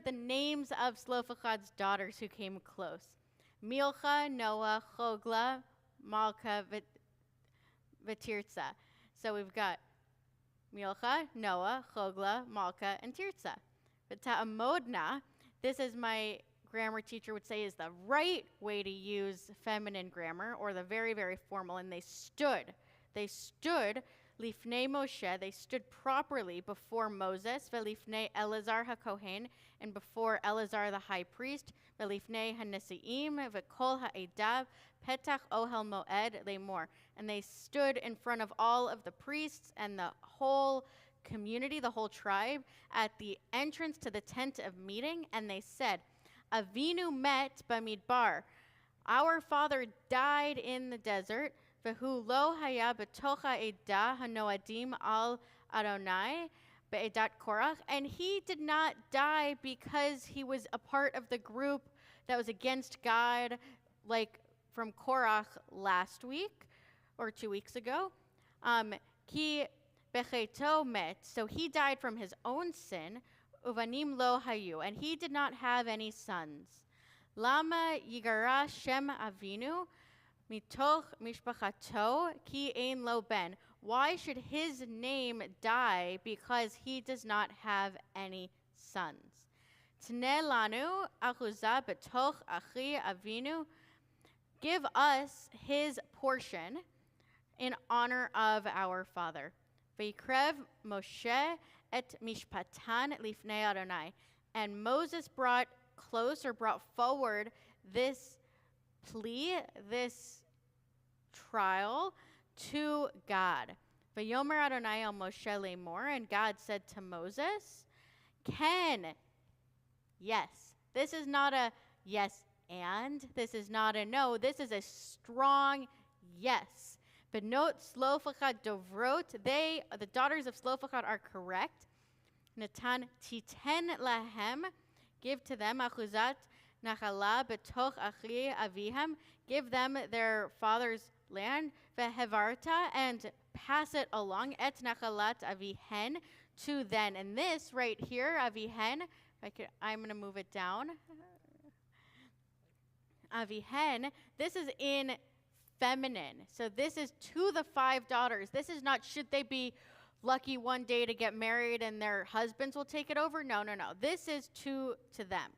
the names of Slofachad's daughters who came close. Milcha, Noah, Chogla, Malka, Vetirza. So we've got Milcha, Noah, Chogla, Malka, and Tirza. V'ta'amodna, this is my grammar teacher would say is the right way to use feminine grammar, or the very, very formal, and they stood lifnei Moshe, they stood properly before Moses, velifnei Elazar HaKohen, and before Elazar the high priest, velifnei HaNesi'im, vekol ha'edav, petach ohel moed lemor. And they stood in front of all of the priests and the whole community, the whole tribe, at the entrance to the tent of meeting, and they said, Avinu met bamidbar. Our father died in the desert. Vehu lo haya betocha edah hanoadim al Adonai be'edat Korach. And he did not die because he was a part of the group that was against God, like from Korach last week or 2 weeks ago. Ki becheto met. So he died from his own sin. Uvanim lo hayu, and he did not have any sons. Lama yigara shem avinu mitoch mishpachato ki ein lo ben. Why should his name die because he does not have any sons? Tne lanu achuza betoch achi avinu. Give us his portion in honor of our father. Vayikrev Moshe et mishpatan lifnei Adonai. And Moses brought forward this plea, this trial to God. Vayomer Adonai al Moshe lemor, and God said to Moses, Ken, yes. This is not a yes and, this is not a no, this is a strong yes. Benot Slofachad dovrot, the daughters of Slofachad are correct. Natan titen lahem, give to them achuzat nachala betoch achi avihem, give them their father's land, vehevarta, and pass it along, et nachalat avihen, to then. And this right here, avihen, I'm going to move it down. Avihen, this is in feminine. So this is to the 5 daughters. This is not should they be lucky one day to get married and their husbands will take it over. No. This is to them.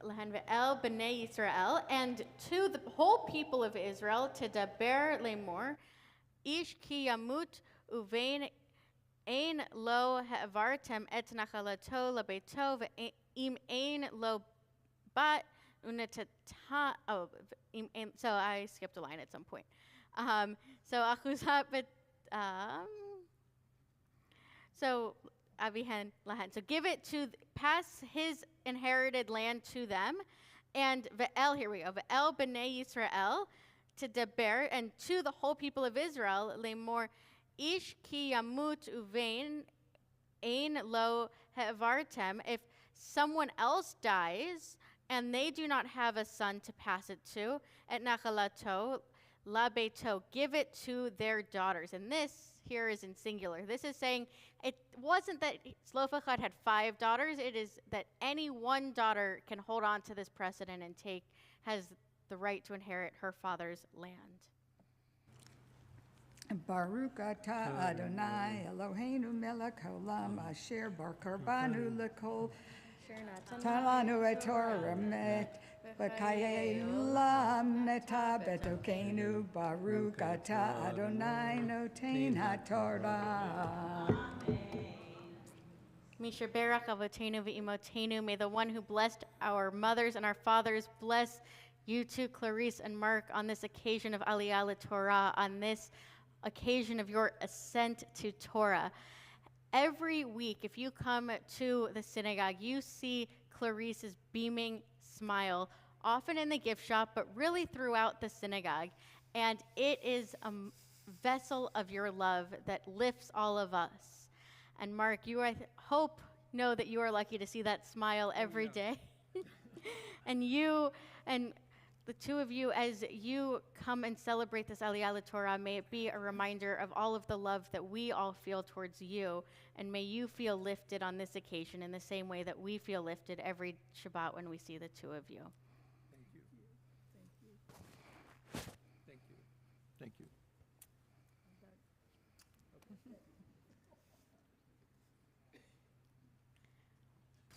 Lahan ve'el b'nei Yisrael, and to the whole people of Israel, to daber lemor, ish ki yamut uvein ein lo ha'avartem et nachalato labeto ve'im ein lo bat unetata. So I skipped a line at some point. So achuzat bet. So avihen lahan. So give it to pass his inherited land to them, and ve'el. Here we go. Ve'el b'nei Yisrael to Deber and to the whole people of Israel, lemor ish ki yamut uvein ein lo hevartem. If someone else dies and they do not have a son to pass it to, et nachalato la beto, give it to their daughters. And this here is in singular. This is saying it wasn't that Zelophehad had 5 daughters. It is that any one daughter can hold on to this precedent and has the right to inherit her father's land. Baruch atah Adonai Eloheinu melech haolam asher bar karbanu lekol talanu et Torah met b'kayei lam neta betokenu Baruch atah Adonai noten haTorah. Misher Berach Avotenu v'Imotenu. May the one who blessed our mothers and our fathers bless you too, Clarice and Mark, on this occasion of Aliyah LeTorah, on this occasion of your ascent to Torah. Every week, if you come to the synagogue, you see Clarice's beaming smile, often in the gift shop, but really throughout the synagogue. And it is a vessel of your love that lifts all of us. And Mark, you, I hope, know that you are lucky to see that smile every day. And you and the two of you, as you come and celebrate this Aliyah LeTorah, may it be a reminder of all of the love that we all feel towards you, and may you feel lifted on this occasion in the same way that we feel lifted every Shabbat when we see the two of you. Thank you. Thank you. Thank you.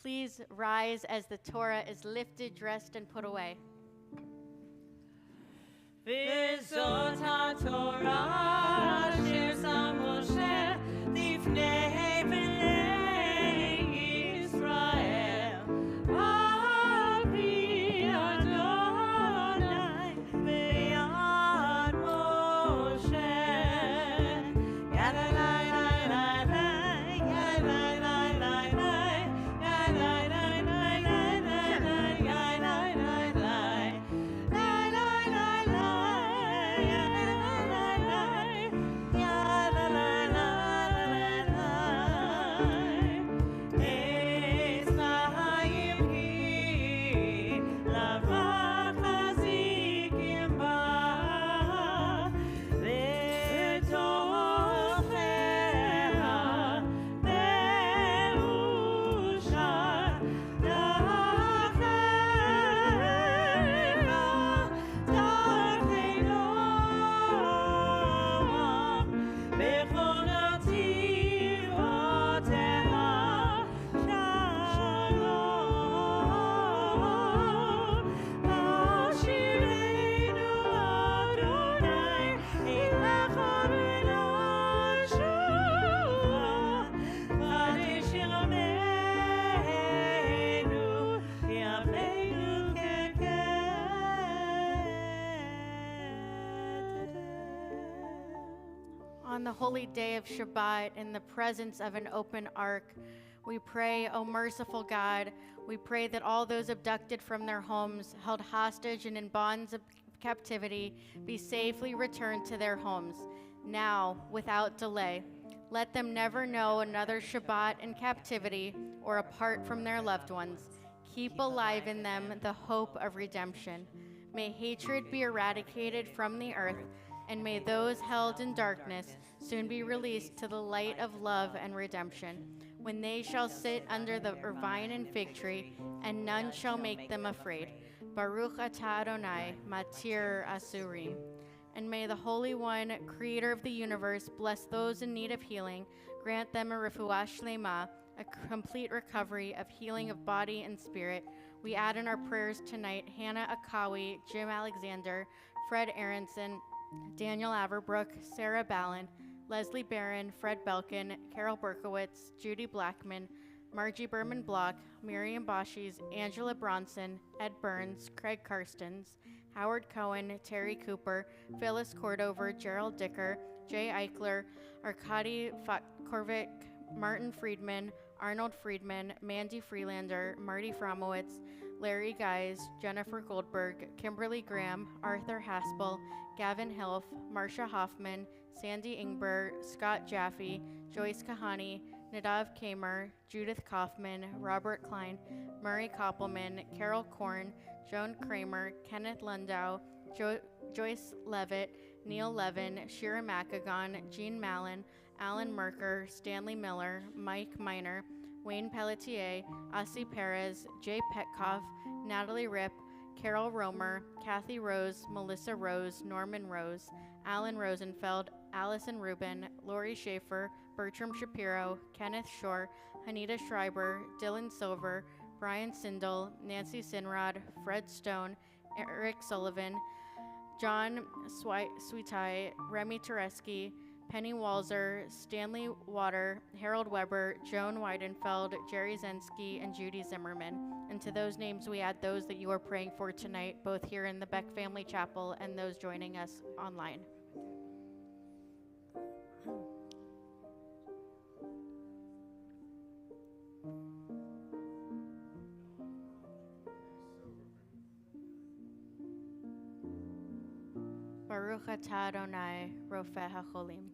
Please rise as the Torah is lifted, dressed, and put away. וזאת התורה אשר שם משה לפני בני ישראל על פי אדוני ביד משה יד אלי On the holy day of Shabbat, in the presence of an open ark, we pray, O merciful God, we pray that all those abducted from their homes, held hostage and in bonds of captivity, be safely returned to their homes, now, without delay. Let them never know another Shabbat in captivity or apart from their loved ones. Keep alive in them the hope of redemption. May hatred be eradicated from the earth, and may those held in darkness soon be released to the light of love and redemption, when they shall sit under the vine and fig tree, and none shall make them afraid. Baruch atah Adonai, matir asurim. And may the Holy One, creator of the universe, bless those in need of healing, grant them a refuah shlema, a complete recovery of healing of body and spirit. We add in our prayers tonight Hannah Akawi, Jim Alexander, Fred Aronson, Daniel Averbrook, Sarah Ballin, Leslie Barron, Fred Belkin, Carol Berkowitz, Judy Blackman, Margie Berman Block, Miriam Boschies, Angela Bronson, Ed Burns, Craig Karstens, Howard Cohen, Terry Cooper, Phyllis Cordover, Gerald Dicker, Jay Eichler, Arkady Martin Friedman, Arnold Friedman, Mandy Freelander, Marty Fromowitz, Larry Guys, Jennifer Goldberg, Kimberly Graham, Arthur Haspel, Gavin Hilf, Marcia Hoffman, Sandy Ingber, Scott Jaffe, Joyce Kahani, Nadav Kamer, Judith Kaufman, Robert Klein, Murray Koppelman, Carol Korn, Joan Kramer, Kenneth Lundau, Joyce Levitt, Neil Levin, Shira Makagon, Jean Mallon, Alan Merker, Stanley Miller, Mike Miner, Wayne Pelletier, Asi Perez, Jay Petkoff, Natalie Ripp, Carol Romer, Kathy Rose, Melissa Rose, Norman Rose, Alan Rosenfeld, Allison Rubin, Lori Schaefer, Bertram Shapiro, Kenneth Shore, Hanita Schreiber, Dylan Silver, Brian Sindel, Nancy Sinrod, Fred Stone, Eric Sullivan, John Sweetai, Remy Tereski, Penny Walzer, Stanley Water, Harold Weber, Joan Weidenfeld, Jerry Zensky, and Judy Zimmerman. And to those names, we add those that you are praying for tonight, both here in the Beck Family Chapel and those joining us online. Baruch atah Adonai, Rofeh HaCholim.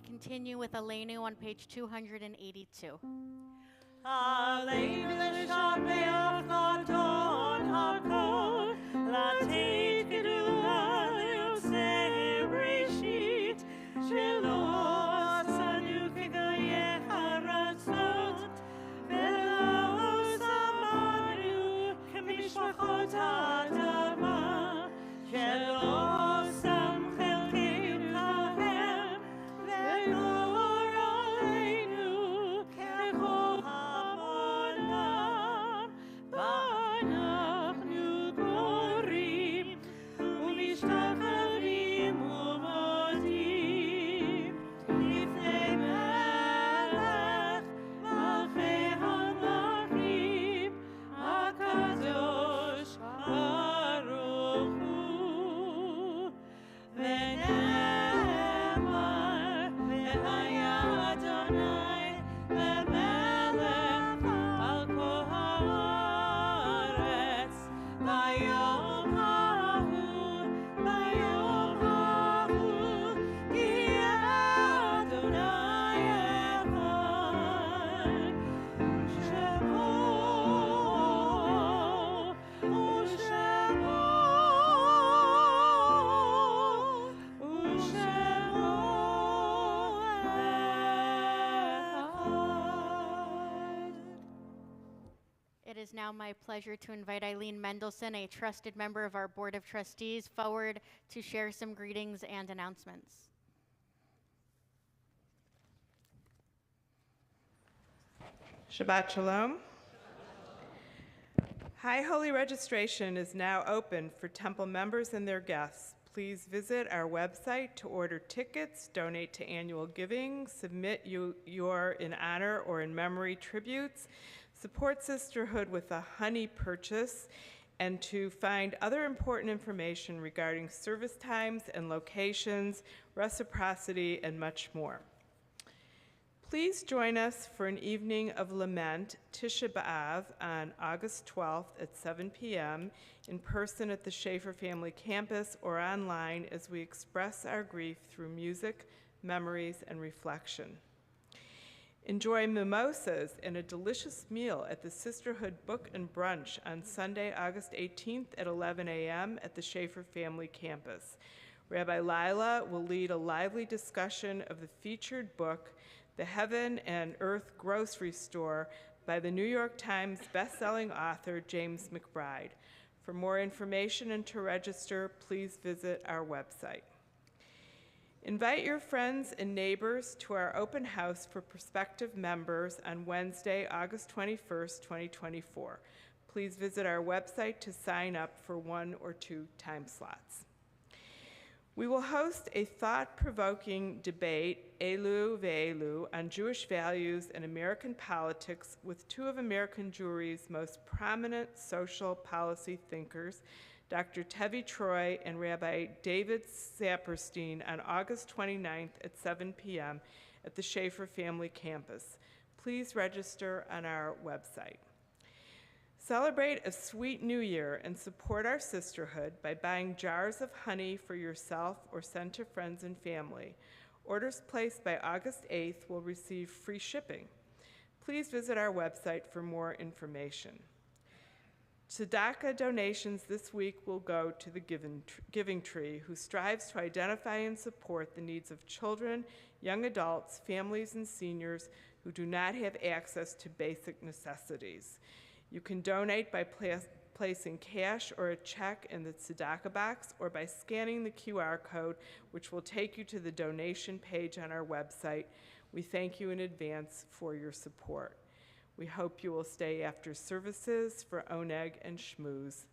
Continue with Aleinu on page 282. Aleinu l'shapeach l'adon hakol, l'ateit kedua l'yoseh breshit, shelo asanu k'gayeh haratzot, velo samanu k'mishpachot ha'adama, shelo sam chelkeinu kahem, ve'nor aleinu kechol ha'olam, v'anachnu gorim u'mishtachavim u'modim lifnei melech malchei hamlachim hakadosh baruch hu. V'ne'emar ve'haya Adonai lemelech al kol haaretz bayom hahu yeh Adonai echad shemo u'shemo echad. It is now my pleasure to invite Eileen Mendelson, a trusted member of our Board of Trustees, forward to share some greetings and announcements. Shabbat Shalom. High Holy registration is now open for temple members and their guests. Please visit our website to order tickets, donate to annual giving, submit your in honor or in memory tributes, support sisterhood with a honey purchase, and to find other important information regarding service times and locations, reciprocity, and much more. Please join us for an evening of lament, Tisha B'Av, on August 12th at 7 p.m. in person at the Schaefer Family Campus or online as we express our grief through music, memories, and reflection. Enjoy mimosas and a delicious meal at the Sisterhood Book and Brunch on Sunday, August 18th at 11 a.m. at the Schaefer Family Campus. Rabbi Lila will lead a lively discussion of the featured book, The Heaven and Earth Grocery Store, by the New York Times bestselling author James McBride. For more information and to register, please visit our website. Invite your friends and neighbors to our open house for prospective members on Wednesday, August 21st, 2024. Please visit our website to sign up for 1 or 2 time slots. We will host a thought-provoking debate, Elu Ve'elu, on Jewish values and American politics with 2 of American Jewry's most prominent social policy thinkers, Dr. Tevi Troy and Rabbi David Saperstein, on August 29th at 7 p.m. at the Schaefer Family Campus. Please register on our website. Celebrate a sweet new year and support our sisterhood by buying jars of honey for yourself or send to friends and family. Orders placed by August 8th will receive free shipping. Please visit our website for more information. Tzedakah donations this week will go to the Giving Tree, who strives to identify and support the needs of children, young adults, families, and seniors who do not have access to basic necessities. You can donate by placing cash or a check in the tzedakah box or by scanning the QR code, which will take you to the donation page on our website. We thank you in advance for your support. We hope you will stay after services for oneg and schmooze.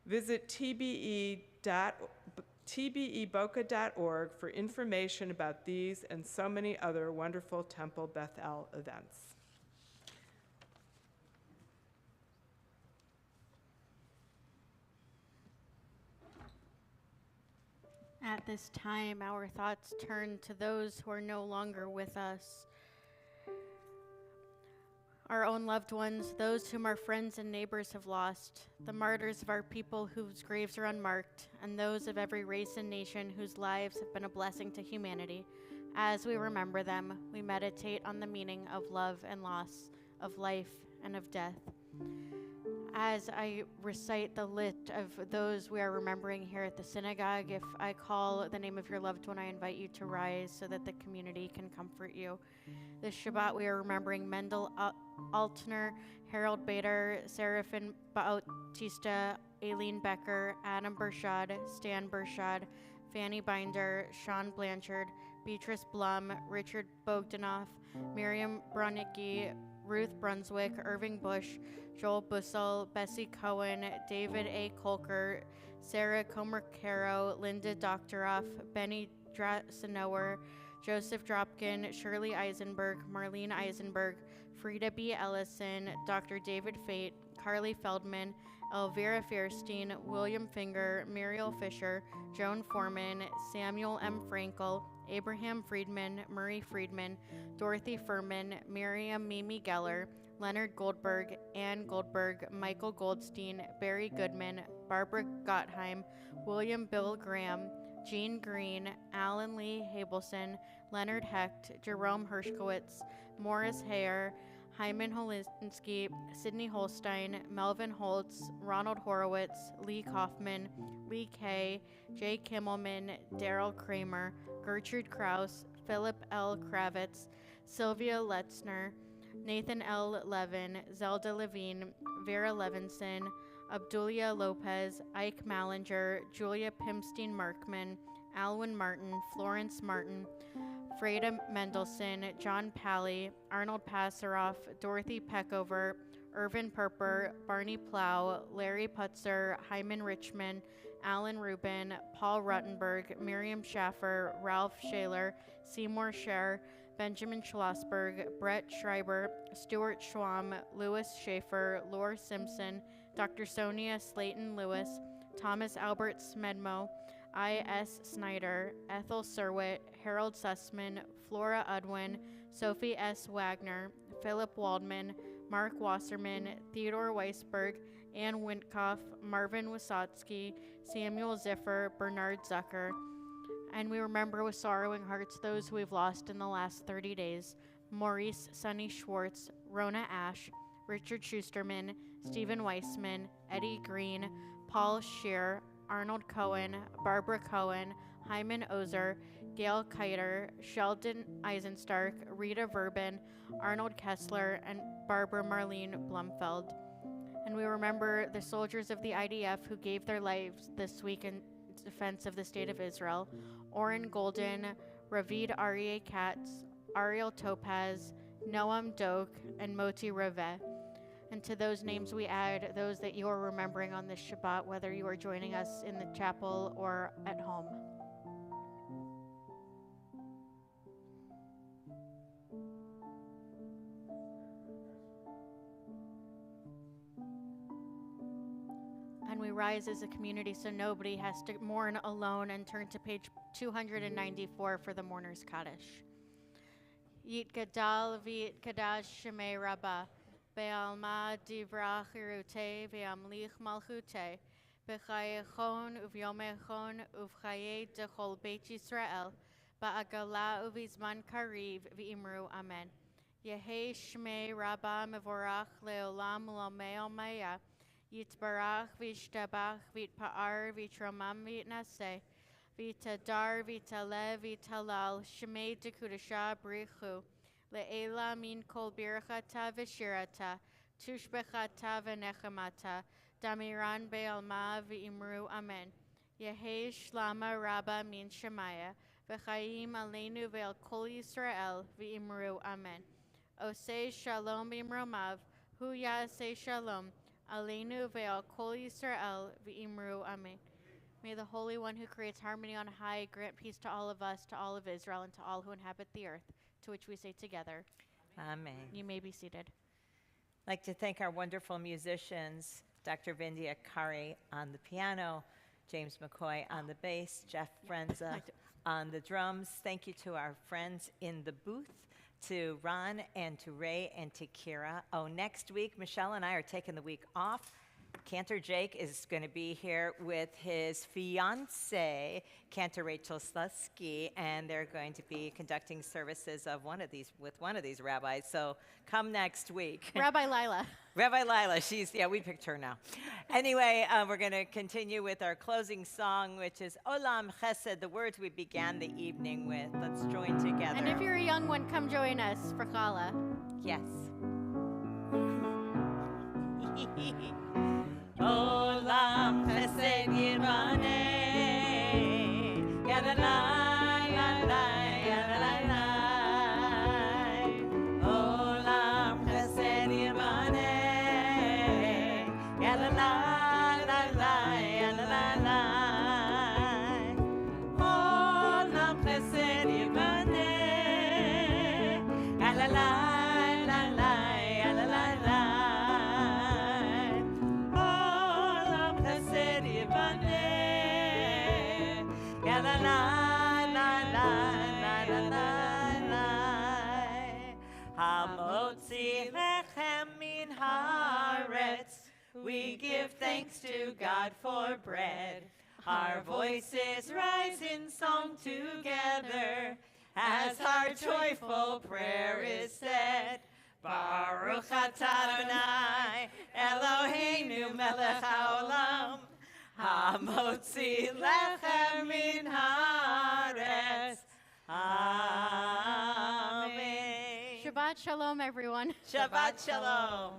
Visit tbeboca.org for information about these and so many other wonderful Temple Beth El events. At this time, our thoughts turn to those who are no longer with us. Our own loved ones, those whom our friends and neighbors have lost, the martyrs of our people whose graves are unmarked, and those of every race and nation whose lives have been a blessing to humanity. As we remember them, we meditate on the meaning of love and loss, of life and of death. As I recite the list of those we are remembering here at the synagogue, if I call the name of your loved one, I invite you to rise so that the community can comfort you. This Shabbat, we are remembering Mendel Altner, Harold Bader, Serafin Bautista, Aileen Becker, Adam Bershad, Stan Bershad, Fanny Binder, Sean Blanchard, Beatrice Blum, Richard Bogdanoff, Miriam Bronicki, Ruth Brunswick, Irving Bush, Joel Bussell, Bessie Cohen, David A. Kolker, Sarah Comer-Caro, Linda Doctoroff, Benny Drasenower, Joseph Dropkin, Shirley Eisenberg, Marlene Eisenberg, Frida B. Ellison, Dr. David Fate, Carly Feldman, Elvira Fairstein, William Finger, Muriel Fisher, Joan Foreman, Samuel M. Frankel, Abraham Friedman, Murray Friedman, Dorothy Furman, Miriam Mimi Geller, Leonard Goldberg, Ann Goldberg, Michael Goldstein, Barry Goodman, Barbara Gottheim, William Bill Graham, Jean Green, Alan Lee Habelson, Leonard Hecht, Jerome Hershkowitz, Morris Hare, Hyman Holinsky, Sidney Holstein, Melvin Holtz, Ronald Horowitz, Lee Kaufman, Lee Kay, Jay Kimmelman, Daryl Kramer, Gertrude Krause, Philip L. Kravitz, Sylvia Letzner, Nathan L. Levin, Zelda Levine, Vera Levinson, Abdulia Lopez, Ike Mallinger, Julia Pimstein-Markman, Alwyn Martin, Florence Martin, Freda Mendelson, John Pally, Arnold Passaroff, Dorothy Peckover, Irvin Perper, Barney Plow, Larry Putzer, Hyman Richmond, Alan Rubin, Paul Ruttenberg, Miriam Schaffer, Ralph Shaler, Seymour Scher, Benjamin Schlossberg, Brett Schreiber, Stuart Schwamm, Louis Schaefer, Laura Simpson, Dr. Sonia Slayton Lewis, Thomas Albert Smedmo, I.S. Snyder, Ethel Serwitt, Harold Sussman, Flora Udwin, Sophie S. Wagner, Philip Waldman, Mark Wasserman, Theodore Weisberg, Ann Wintkoff, Marvin Wysotsky, Samuel Ziffer, Bernard Zucker. And we remember with sorrowing hearts those who we've lost in the last 30 days: Maurice Sonny Schwartz, Rona Ash, Richard Schusterman, Stephen Weissman, Eddie Green, Paul Scheer, Arnold Cohen, Barbara Cohen, Hyman Ozer, Gail Kiter, Sheldon Eisenstark, Rita Verbin, Arnold Kessler, and Barbara Marlene Blumfeld. And we remember the soldiers of the IDF who gave their lives this week in defense of the state of Israel: Oren Golden, Ravid Aryeh Katz, Ariel Topaz, Noam Doak, and Moti Raveh. And to those names we add those that you are remembering on this Shabbat, whether you are joining us in the chapel or at home. And we rise as a community so nobody has to mourn alone, and turn to page 294 for the Mourner's Kaddish. Yit Gadal v'yit Kadash Shemei Rabbah, Be'alma divrach irute ve'amlich malchute, B'chayechon uv'yomechon uv'chayei dechol Beit Yisrael, Ba'agala uv'izman kariv v'imru Amen. Yehei Shmei Rabbah mevorach le'olam u'lamei almaya, Yitbarach v'yishtabach v'yitpa'ar v'yitromam v'yitnaseh, V'yitadar v'yitaleh v'yitalal, Shmei dekudasha brichu, Le'ela min kol birchata v'shirata, Tushbechata v'nechamata, Damiran be'alma v'imru Amen. Yehei shlama rabba min shemaya, V'chayim aleinu ve'al kol Yisrael v'imru Amen. Osei shalom b'imromav, Hu ya'aseh shalom, Aleinu ve'al kol Yisrael v'imru Amen. May the Holy One who creates harmony on high grant peace to all of us, to all of Israel, and to all who inhabit the earth, to which we say together, Amen. you may be seated. I'd like to thank our wonderful musicians, Dr. Vindia Kari on the piano, James McCoy on the bass, Jeff Frenza on the drums. Thank you to our friends in the booth, to Ron and to Ray and to Kira. Oh, next week, Michelle and I are taking the week off. Cantor Jake is going to be here with his fiancée, Cantor Rachel Slusky, and they're going to be conducting services of one of these rabbis. So come next week. Rabbi Lila. Rabbi Lila, we picked her now. Anyway, we're going to continue with our closing song, which is Olam Chesed, the words we began the evening with. Let's join together. And if you're a young one, come join us for challah. Yes. Olam chesed yiraneh, yadalai, yadalai, yadalai. Olam chesed yiraneh, yadalai, yadalai, yadalai. Olam chesed yiraneh, yadalai. Hamotzi lechem min haaretz, we give thanks to God for bread. Our voices rise in song together as our joyful prayer is said. Baruch atah Adonai Eloheinu melech haolam, hamotzi lechem min haaretz. Amen. Shabbat shalom, everyone. Shabbat shalom.